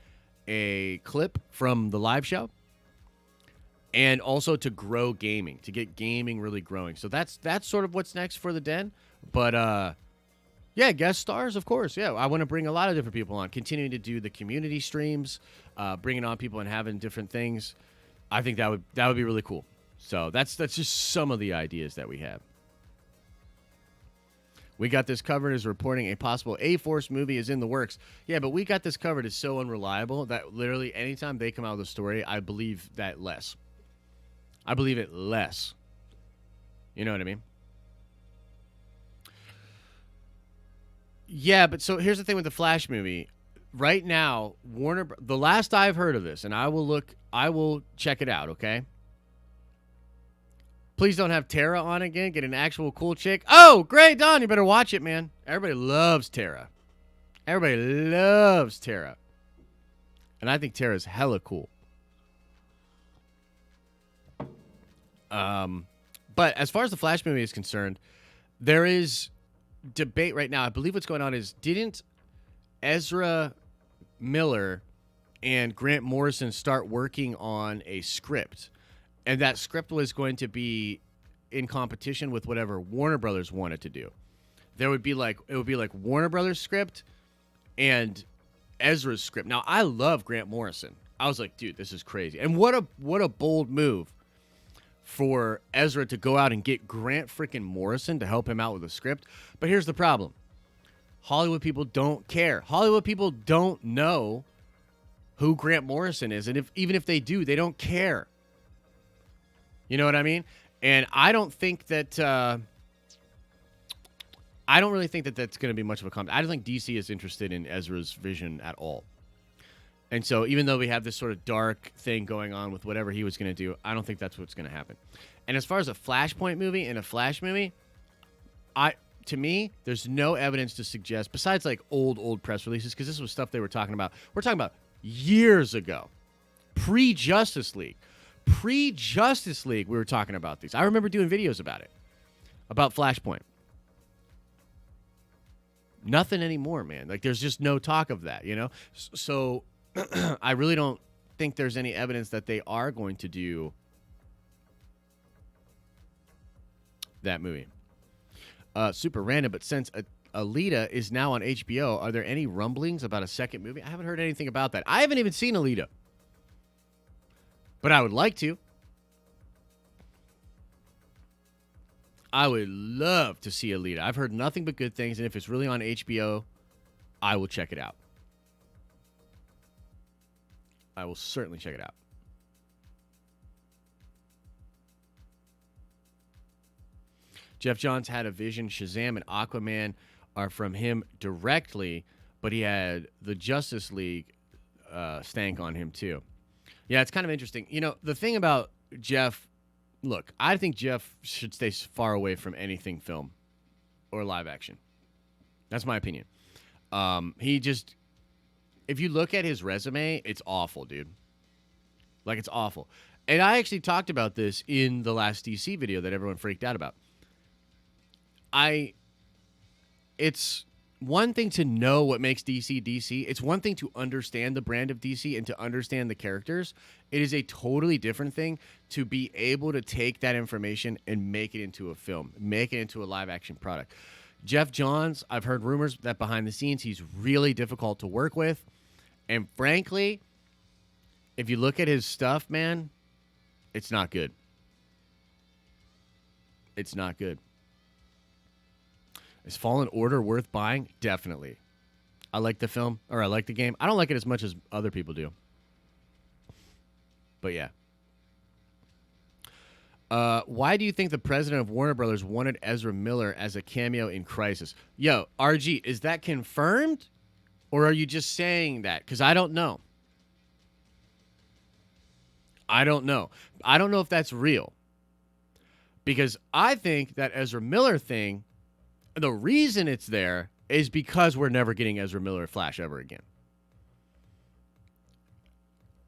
a clip from the live show. And also to grow gaming, to get gaming really growing. So that's sort of what's next for The Den. But, yeah, guest stars, of course. Yeah, I want to bring a lot of different people on. Continuing to do the community streams, bringing on people and having different things. I think that would be really cool. So that's just some of the ideas that we have. We got this covered as reporting a possible A-Force movie is in the works. Yeah, but we got this covered is so unreliable that literally anytime they come out with a story, I believe that less. I believe it less. You know what I mean? Yeah, but so here's the thing with the Flash movie. Right now, the last I've heard of this, and I will check it out, okay? Please don't have Tara on again. Get an actual cool chick. Oh, great, Don. You better watch it, man. Everybody loves Tara. Everybody loves Tara. And I think Tara's hella cool. But as far as the Flash movie is concerned, there is debate right now. I believe what's going on is, didn't Ezra Miller and Grant Morrison start working on a script? And that script was going to be in competition with whatever Warner Brothers wanted to do. It would be like Warner Brothers script and Ezra's script. Now, I love Grant Morrison. I was like, dude, this is crazy. And what a bold move for Ezra to go out and get Grant freaking Morrison to help him out with the script. But here's the problem. Hollywood people don't care. Hollywood people don't know who Grant Morrison is. And even if they do, they don't care. You know what I mean? And I don't think that I don't really think that that's going to be much of a comment. I don't think DC is interested in Ezra's vision at all. And so even though we have this sort of dark thing going on with whatever he was going to do, I don't think that's what's going to happen. And as far as a Flashpoint movie and a Flash movie, to me, there's no evidence to suggest, besides like old press releases, because this was stuff they were talking about. We're talking about years ago, pre-Justice League. Pre-Justice League, we were talking about these. I remember doing videos about it, about Flashpoint. Nothing anymore, man. Like, there's just no talk of that, you know? So I really don't think there's any evidence that they are going to do that movie. Super random, but since Alita is now on HBO, are there any rumblings about a second movie? I haven't heard anything about that. I haven't even seen Alita, but I would like to. I would love to see Alita. I've heard nothing but good things, and if it's really on HBO, I will check it out. I will certainly check it out. Jeff Johns had a vision. Shazam and Aquaman are from him directly, but he had the Justice League stank on him too. Yeah, it's kind of interesting. You know, the thing about Jeff, look, I think Jeff should stay far away from anything film or live action. That's my opinion. If you look at his resume, it's awful, dude. Like, it's awful. And I actually talked about this in the last DC video that everyone freaked out about. It's one thing to know what makes DC DC. It's one thing to understand the brand of DC and to understand the characters. It is a totally different thing to be able to take that information and make it into a film, make it into a live action product. Jeff Johns, I've heard rumors that behind the scenes, he's really difficult to work with. And frankly, if you look at his stuff, man, it's not good. It's not good. Is Fallen Order worth buying? Definitely. I like the film, or I like the game. I don't like it as much as other people do. But yeah. Why do you think the president of Warner Brothers wanted Ezra Miller as a cameo in Crisis? Yo, RG, is that confirmed? Or are you just saying that? Because I don't know. I don't know. I don't know if that's real. Because I think that Ezra Miller thing, the reason it's there is because we're never getting Ezra Miller Flash ever again.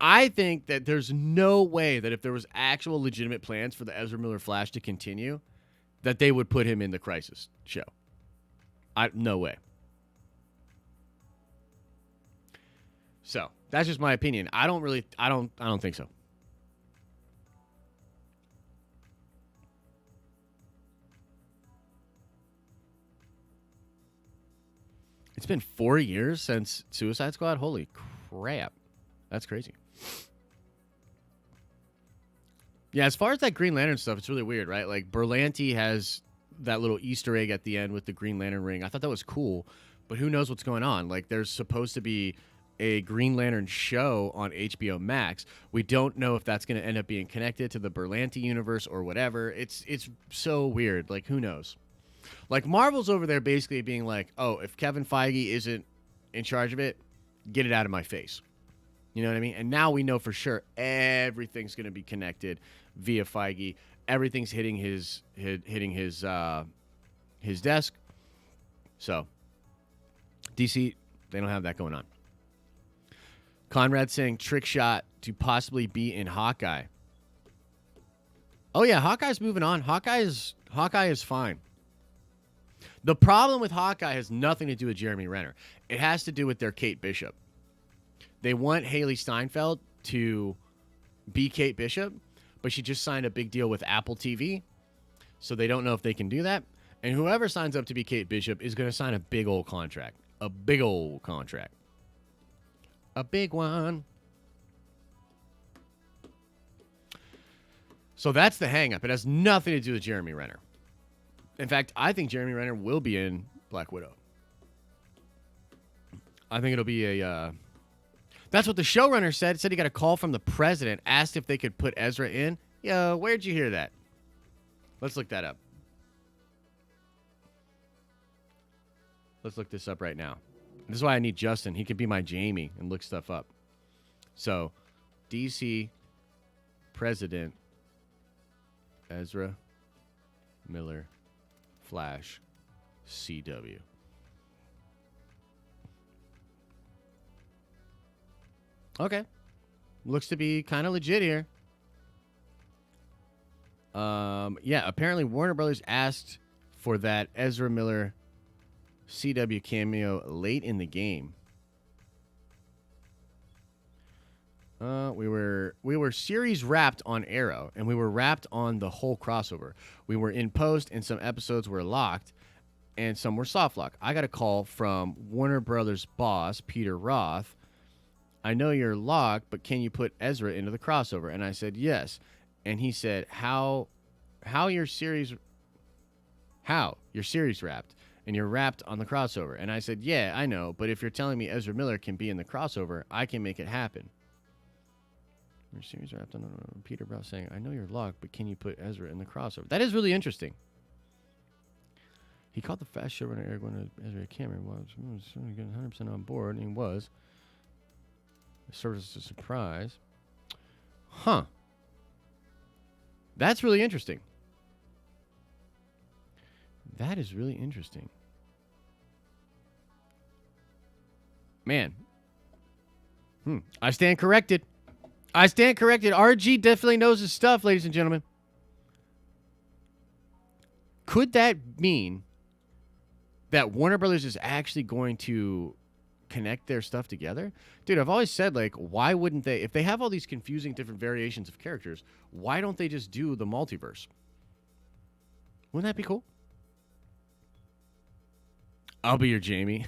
I think that there's no way that if there was actual legitimate plans for the Ezra Miller Flash to continue, that they would put him in the Crisis show. No way. So that's just my opinion. I don't think so. It's been 4 years since Suicide Squad. Holy crap. That's crazy. Yeah, as far as that Green Lantern stuff, it's really weird, right? Like, Berlanti has that little Easter egg at the end with the Green Lantern ring. I thought that was cool, but who knows what's going on? Like, there's supposed to be a Green Lantern show on HBO Max. We don't know if that's going to end up being connected to the Berlanti universe or whatever. It's so weird. Like, who knows? Like, Marvel's over there basically being like, oh, if Kevin Feige isn't in charge of it, get it out of my face. You know what I mean? And now we know for sure everything's going to be connected via Feige. Everything's hitting his desk. So, DC, they don't have that going on. Conrad saying trick shot to possibly be in Hawkeye. Oh yeah, Hawkeye's moving on. Hawkeye is fine. The problem with Hawkeye has nothing to do with Jeremy Renner. It has to do with their Kate Bishop. They want Haley Steinfeld to be Kate Bishop, but she just signed a big deal with Apple TV, so they don't know if they can do that. And whoever signs up to be Kate Bishop is going to sign a big old contract. A big old contract. A big one. So that's the hang-up. It has nothing to do with Jeremy Renner. In fact, I think Jeremy Renner will be in Black Widow. I think it'll be a... That's what the showrunner said. Said he got a call from the president, asked if they could put Ezra in. Yo, where'd you hear that? Let's look that up. Let's look this up right now. This is why I need Justin. He could be my Jamie and look stuff up. So, DC president Ezra Miller Flash CW. Okay. Looks to be kind of legit here. Yeah, apparently Warner Brothers asked for that Ezra Miller CW cameo late in the game. We were series wrapped on Arrow, and we were wrapped on the whole crossover. We were in post, and some episodes were locked, and some were soft locked. I got a call from Warner Brothers boss, Peter Roth. I know you're locked, but can you put Ezra into the crossover? And I said, yes. And he said, how your series wrapped, and you're wrapped on the crossover. And I said, yeah, I know, but if you're telling me Ezra Miller can be in the crossover, I can make it happen. Your series wrapped on Peter Roth saying, I know you're locked, but can you put Ezra in the crossover? That is really interesting. He called the fast showrunner Eric when Ezra Cameron was 100% on board, and he was. It served as a surprise. Huh. That's really interesting. That is really interesting. Man. I stand corrected. RG definitely knows his stuff, ladies and gentlemen. Could that mean that Warner Brothers is actually going to connect their stuff together? Dude, I've always said, like, why wouldn't they? If they have all these confusing different variations of characters, why don't they just do the multiverse? Wouldn't that be cool? I'll be your Jamie.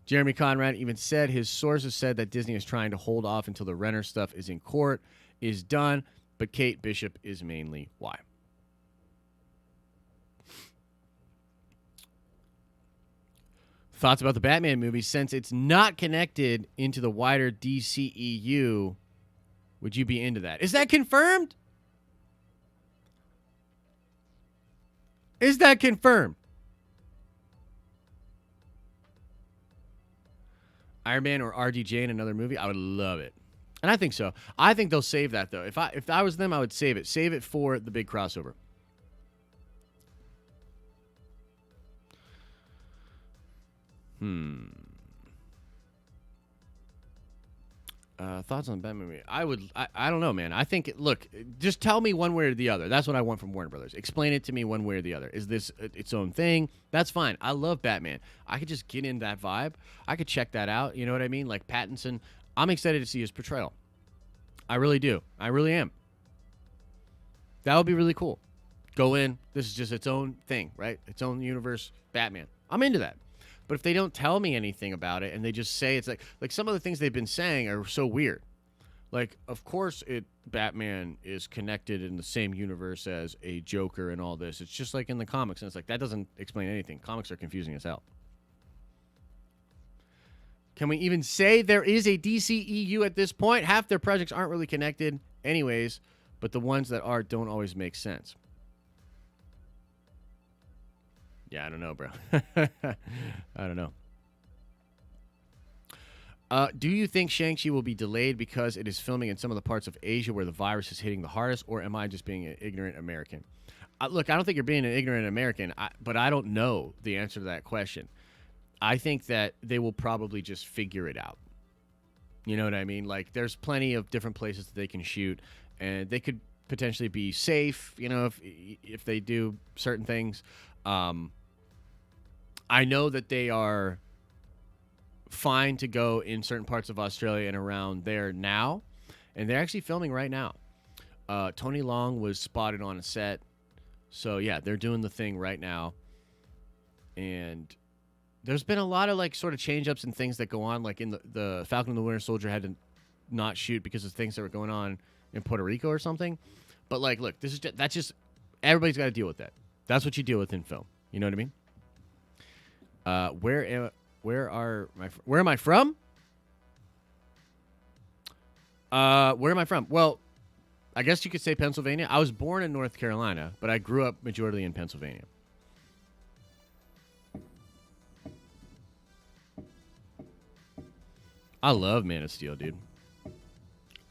Jeremy Conrad even said his sources said that Disney is trying to hold off until the Renner stuff is in court, is done, but Kate Bishop is mainly why. Thoughts about the Batman movie? Since it's not connected into the wider DCEU, would you be into that? Is that confirmed? Is that confirmed? Iron Man or RDJ in another movie? I would love it. And I think so. I think they'll save that, though. If I was them, I would save it. Save it for the big crossover. Thoughts on the Batman movie? I don't know, man. I think, look, just tell me one way or the other. That's what I want from Warner Brothers. Explain it to me one way or the other. Is this its own thing? That's fine. I love Batman. I could just get in that vibe. I could check that out. You know what I mean? Like Pattinson. I'm excited to see his portrayal. I really do. I really am. That would be really cool. Go in. This is just its own thing, right? Its own universe, Batman. I'm into that. But if they don't tell me anything about it and they just say it's like some of the things they've been saying are so weird. Like, of course Batman is connected in the same universe as a Joker and all this. It's just like in the comics. And it's like, that doesn't explain anything. Comics are confusing as hell. Can we even say there is a DCEU at this point? Half their projects aren't really connected anyways, but the ones that are don't always make sense. Yeah, I don't know, bro. I don't know. Do you think Shang-Chi will be delayed because it is filming in some of the parts of Asia where the virus is hitting the hardest, or am I just being an ignorant American? Look, I don't think you're being an ignorant American, but I don't know the answer to that question. I think that they will probably just figure it out. You know what I mean? Like, there's plenty of different places that they can shoot, and they could potentially be safe, you know, if they do certain things. I know that they are fine to go in certain parts of Australia and around there now, and they're actually filming right now. Tony Long was spotted on a set, so yeah, they're doing the thing right now. And there's been a lot of like sort of change-ups and things that go on, like in the Falcon and the Winter Soldier had to not shoot because of things that were going on in Puerto Rico or something. But like, look, that's just everybody's got to deal with that. That's what you deal with in film. You know what I mean? Where am I from? Where am I from? Well, I guess you could say Pennsylvania. I was born in North Carolina, but I grew up majority in Pennsylvania. I love Man of Steel, dude.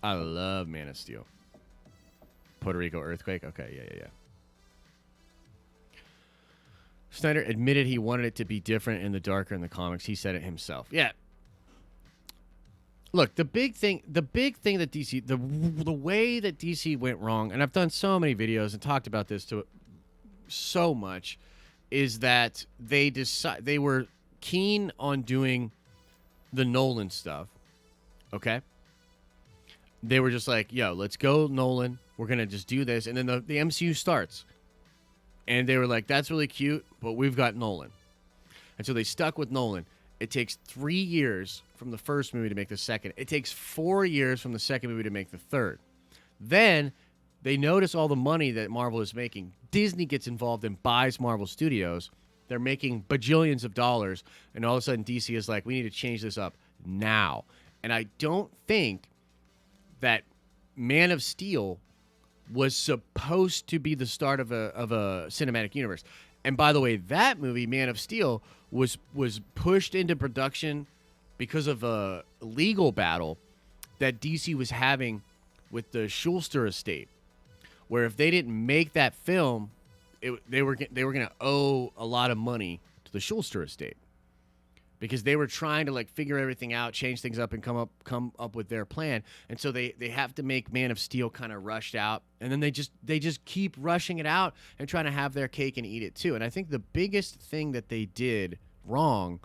I love Man of Steel. Puerto Rico earthquake. Okay, yeah. Snyder admitted he wanted it to be different and the darker in the comics. He said it himself. Yeah. Look, the big thing that DC, the way that DC went wrong, and I've done so many videos and talked about this so much, is that they were keen on doing the Nolan stuff. Okay? They were just like, yo, let's go Nolan. We're going to just do this. And then the MCU starts. And they were like, that's really cute, but we've got Nolan. And so they stuck with Nolan. It takes 3 years from the first movie to make the second. It takes 4 years from the second movie to make the third. Then they notice all the money that Marvel is making. Disney gets involved and buys Marvel Studios. They're making bajillions of dollars. And all of a sudden, DC is like, we need to change this up now. And I don't think that Man of Steel was supposed to be the start of a cinematic universe. And by the way, that movie, Man of Steel, was pushed into production because of a legal battle that DC was having with the Schuster estate, where if they didn't make that film, they were going to owe a lot of money to the Schuster estate, because they were trying to like figure everything out, change things up, and come up with their plan. And so they have to make Man of Steel kind of rushed out, and then they just keep rushing it out and trying to have their cake and eat it too. And I think the biggest thing that they did wrong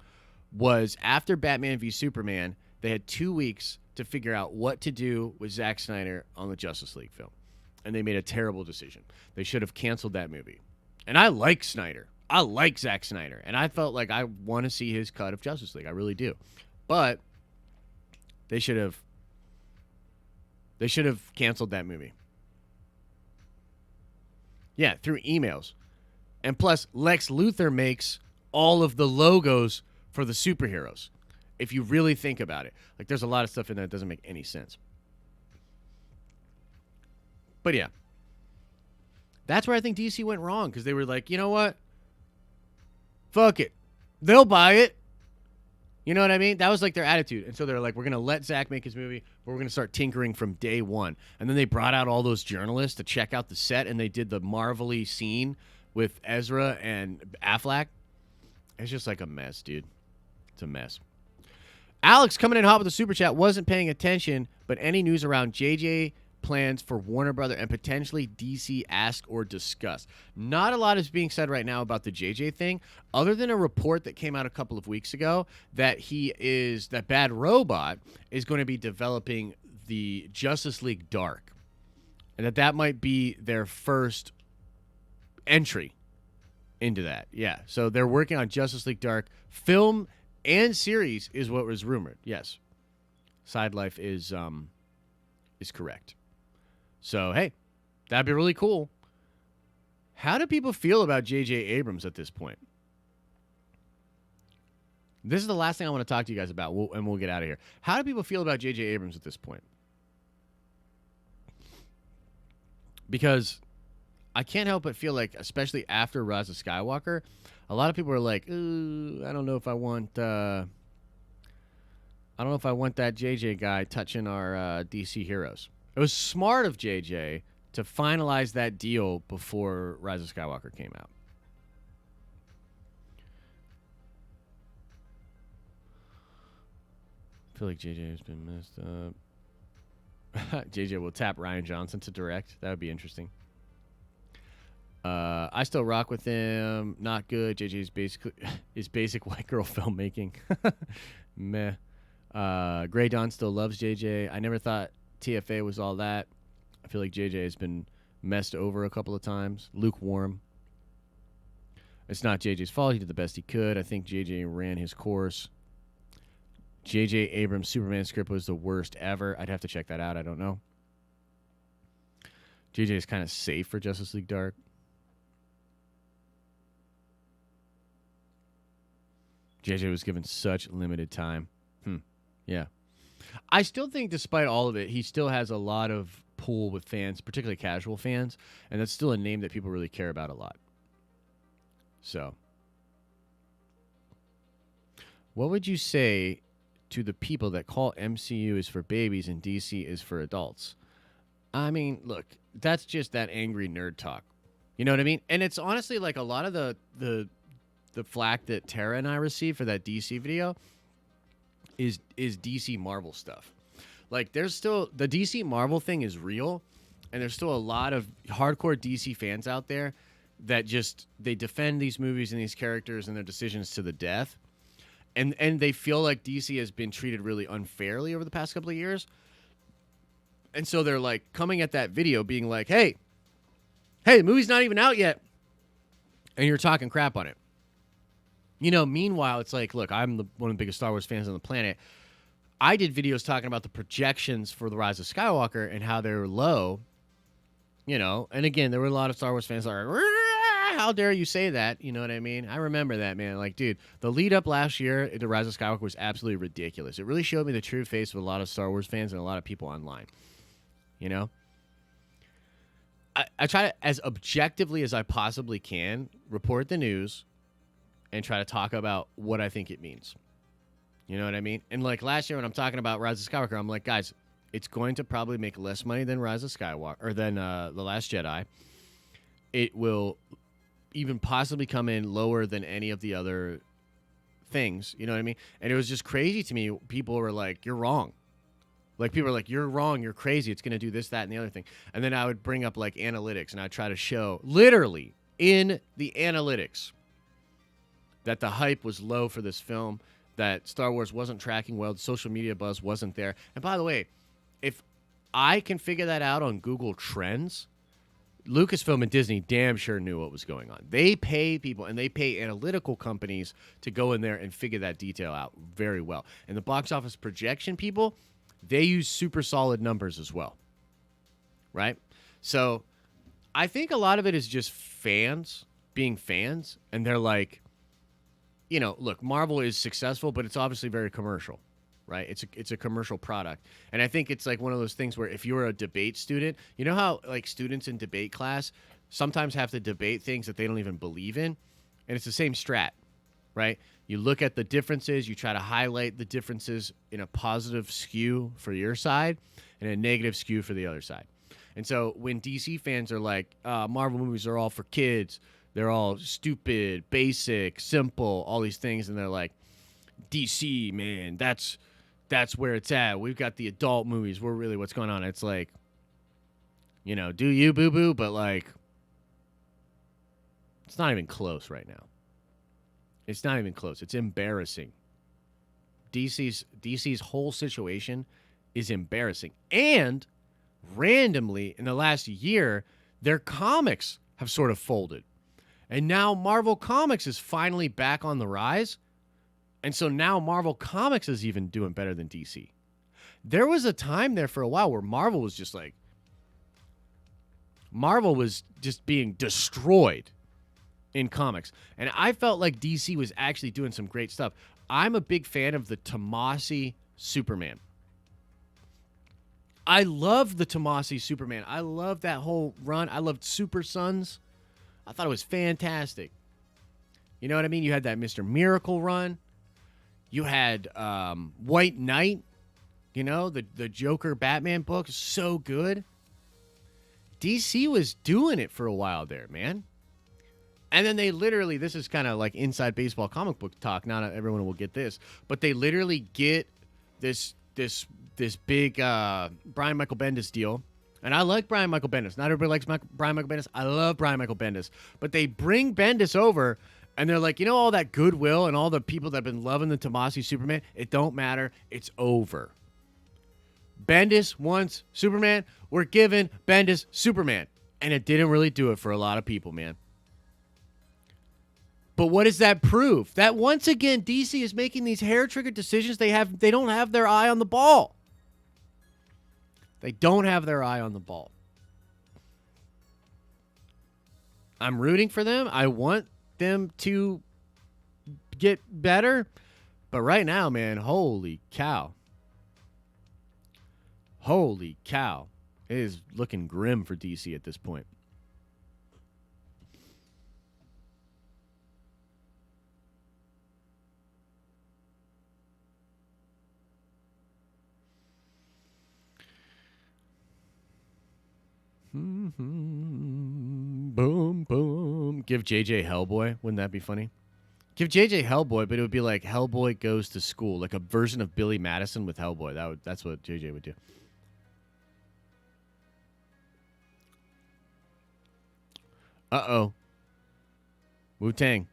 was after Batman v Superman, they had 2 weeks to figure out what to do with Zack Snyder on the Justice League film, and they made a terrible decision. They should have canceled that movie. And I like Snyder. I like Zack Snyder, and I felt like I want to see his cut of Justice League. I really do. But they should have canceled that movie. Yeah, through emails. And plus, Lex Luthor makes all of the logos for the superheroes, if you really think about it. Like, there's a lot of stuff in there that doesn't make any sense. But yeah. That's where I think DC went wrong, because they were like, you know what? Fuck it. They'll buy it. You know what I mean? That was like their attitude. And so they're like, we're going to let Zack make his movie, but we're going to start tinkering from day one. And then they brought out all those journalists to check out the set, and they did the Marvel-y scene with Ezra and Affleck. It's just like a mess, dude. It's a mess. Alex coming in hot with a super chat, wasn't paying attention, but any news around JJ plans for Warner Brother and potentially DC ask or discuss? Not a lot is being said right now about the JJ thing, other than a report that came out a couple of weeks ago that that Bad Robot is going to be developing the Justice League Dark, and that might be their first entry into that. Yeah, so they're working on Justice League Dark. Film and series is what was rumored. Yes, Side Life is correct. So, hey, that'd be really cool. How do people feel about JJ Abrams at this point? This is the last thing I want to talk to you guys about, and we'll get out of here. How do people feel about JJ Abrams at this point? Because I can't help but feel like, especially after Rise of Skywalker, a lot of people are like, ooh, I don't know if I want that JJ guy touching our DC heroes. It was smart of JJ to finalize that deal before Rise of Skywalker came out. I feel like JJ has been messed up. JJ will tap Rian Johnson to direct. That would be interesting. I still rock with him. Not good. JJ is basic white girl filmmaking. Meh. Grey Dawn still loves JJ. I never thought TFA was all that. I feel like JJ has been messed over a couple of times. Lukewarm. It's not JJ's fault. He did the best he could. I think JJ ran his course. JJ Abrams' Superman script was the worst ever. I'd have to check that out. I don't know. JJ is kind of safe for Justice League Dark. JJ was given such limited time. Yeah. I still think despite all of it, he still has a lot of pull with fans, particularly casual fans, and that's still a name that people really care about a lot. So, what would you say to the people that call MCU is for babies and DC is for adults. I mean, look, that's just that angry nerd talk. You know what I mean? And it's honestly like a lot of the flack that Tara and I received for that DC video is DC Marvel stuff. Like, there's still the DC Marvel thing is real, and there's still a lot of hardcore DC fans out there that just they defend these movies and these characters and their decisions to the death. And they feel like DC has been treated really unfairly over the past couple of years. And so they're like coming at that video being like, hey, the movie's not even out yet. And you're talking crap on it. You know, meanwhile, it's like, look, I'm one of the biggest Star Wars fans on the planet. I did videos talking about the projections for The Rise of Skywalker and how they were low. You know, and again, there were a lot of Star Wars fans that are like, how dare you say that? You know what I mean? I remember that, man. Like, dude, the lead up last year to Rise of Skywalker was absolutely ridiculous. It really showed me the true face of a lot of Star Wars fans and a lot of people online. You know? I try to, as objectively as I possibly can, report the news and try to talk about what I think it means. You know what I mean? And like last year when I'm talking about Rise of Skywalker, I'm like, guys, it's going to probably make less money than Rise of Skywalker or than The Last Jedi. It will even possibly come in lower than any of the other things. You know what I mean? And it was just crazy to me. People were like, you're wrong. Like, people are like, you're wrong, you're crazy, it's going to do this, that, and the other thing. And then I would bring up, like, analytics, and I'd try to show, literally, in the analytics, that the hype was low for this film, that Star Wars wasn't tracking well, the social media buzz wasn't there. And by the way, if I can figure that out on Google Trends, Lucasfilm and Disney damn sure knew what was going on. They pay people, and they pay analytical companies to go in there and figure that detail out very well. And the box office projection people, they use super solid numbers as well, right? So I think a lot of it is just fans being fans, and they're like, you know, look, Marvel is successful, but it's obviously very commercial, right? It's a commercial product. And I think it's like one of those things where if you're a debate student, you know how like students in debate class sometimes have to debate things that they don't even believe in? And it's the same strat, right? You look at the differences, you try to highlight the differences in a positive skew for your side and a negative skew for the other side. And so when DC fans are like, Marvel movies are all for kids, they're all stupid, basic, simple, all these things, and they're like, DC, man, that's where it's at. We've got the adult movies. We're really what's going on. It's like, you know, do you, boo-boo, but like, it's not even close right now. It's not even close. It's embarrassing. DC's whole situation is embarrassing. And randomly, in the last year, their comics have sort of folded. And now Marvel Comics is finally back on the rise. And so now Marvel Comics is even doing better than DC. There was a time there for a while where Marvel was just being destroyed in comics. And I felt like DC was actually doing some great stuff. I'm a big fan of the Tomasi Superman. I love the Tomasi Superman. I love that whole run. I loved Super Sons. I thought it was fantastic. You know what I mean? You had that Mr. Miracle run. You had White Knight. You know, the Joker Batman book. So good. DC was doing it for a while there, man. And then they literally, this is kind of like inside baseball comic book talk. Not everyone will get this, but they literally get this big Brian Michael Bendis deal. And I like Brian Michael Bendis. Not everybody likes Brian Michael Bendis. I love Brian Michael Bendis. But they bring Bendis over, and they're like, you know, all that goodwill and all the people that have been loving the Tomasi Superman, it don't matter. It's over. Bendis wants Superman. We're giving Bendis Superman. And it didn't really do it for a lot of people, man. But what does that prove? That once again, DC is making these hair-triggered decisions. They don't have their eye on the ball. They don't have their eye on the ball. I'm rooting for them. I want them to get better. But right now, man, holy cow. Holy cow. It is looking grim for DC at this point. Boom, boom. Give JJ Hellboy. Wouldn't that be funny? Give JJ Hellboy, but it would be like Hellboy goes to school, like a version of Billy Madison with Hellboy. That's what JJ would do. Uh-oh. Wu-Tang.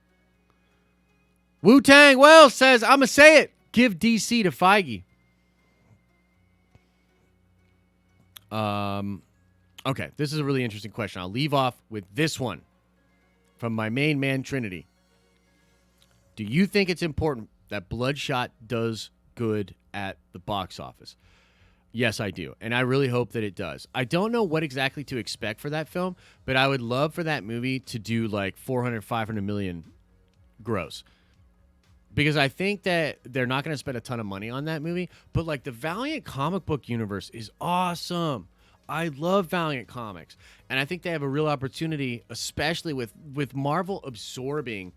Wu-Tang Wells says, I'm going to say it. Give DC to Feige. Okay, this is a really interesting question. I'll leave off with this one from my main man, Trinity. Do you think it's important that Bloodshot does good at the box office? Yes, I do. And I really hope that it does. I don't know what exactly to expect for that film, but I would love for that movie to do like 400, 500 million gross. Because I think that they're not going to spend a ton of money on that movie. But like the Valiant comic book universe is awesome. I love Valiant Comics. And I think they have a real opportunity, especially with Marvel absorbing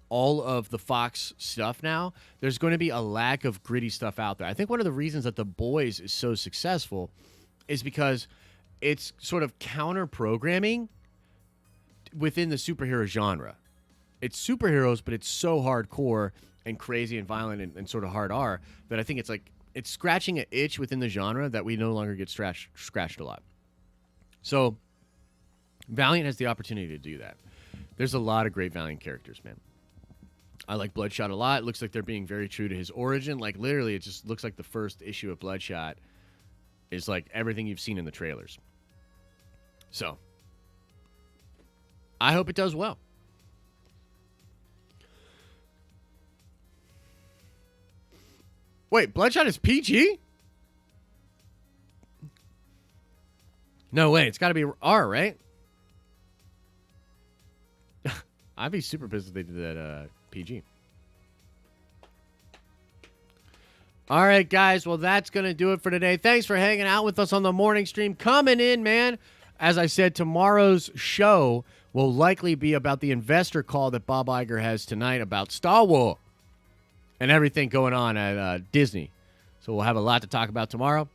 all of the Fox stuff now. There's going to be a lack of gritty stuff out there. I think one of the reasons that The Boys is so successful is because it's sort of counter-programming within the superhero genre. It's superheroes, but it's so hardcore and crazy and violent and sort of hard R that I think it's like it's scratching an itch within the genre that we no longer get scratched a lot. So Valiant has the opportunity to do that. There's a lot of great Valiant characters, man. I like Bloodshot a lot. It looks like they're being very true to his origin. Like, literally, it just looks like the first issue of Bloodshot is like everything you've seen in the trailers. So, I hope it does well. Wait, Bloodshot is PG? No way. It's got to be R, right? I'd be super pissed if they did that PG. All right, guys. Well, that's going to do it for today. Thanks for hanging out with us on the morning stream. Coming in, man. As I said, tomorrow's show will likely be about the investor call that Bob Iger has tonight about Star Wars and everything going on at Disney. So we'll have a lot to talk about tomorrow.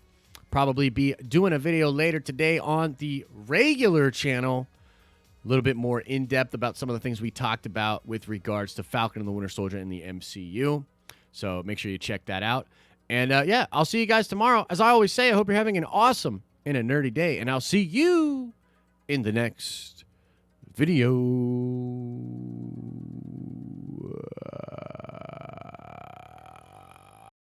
Probably be doing a video later today on the regular channel. A little bit more in-depth about some of the things we talked about with regards to Falcon and the Winter Soldier in the MCU. So make sure you check that out. And, yeah, I'll see you guys tomorrow. As I always say, I hope you're having an awesome and a nerdy day. And I'll see you in the next video.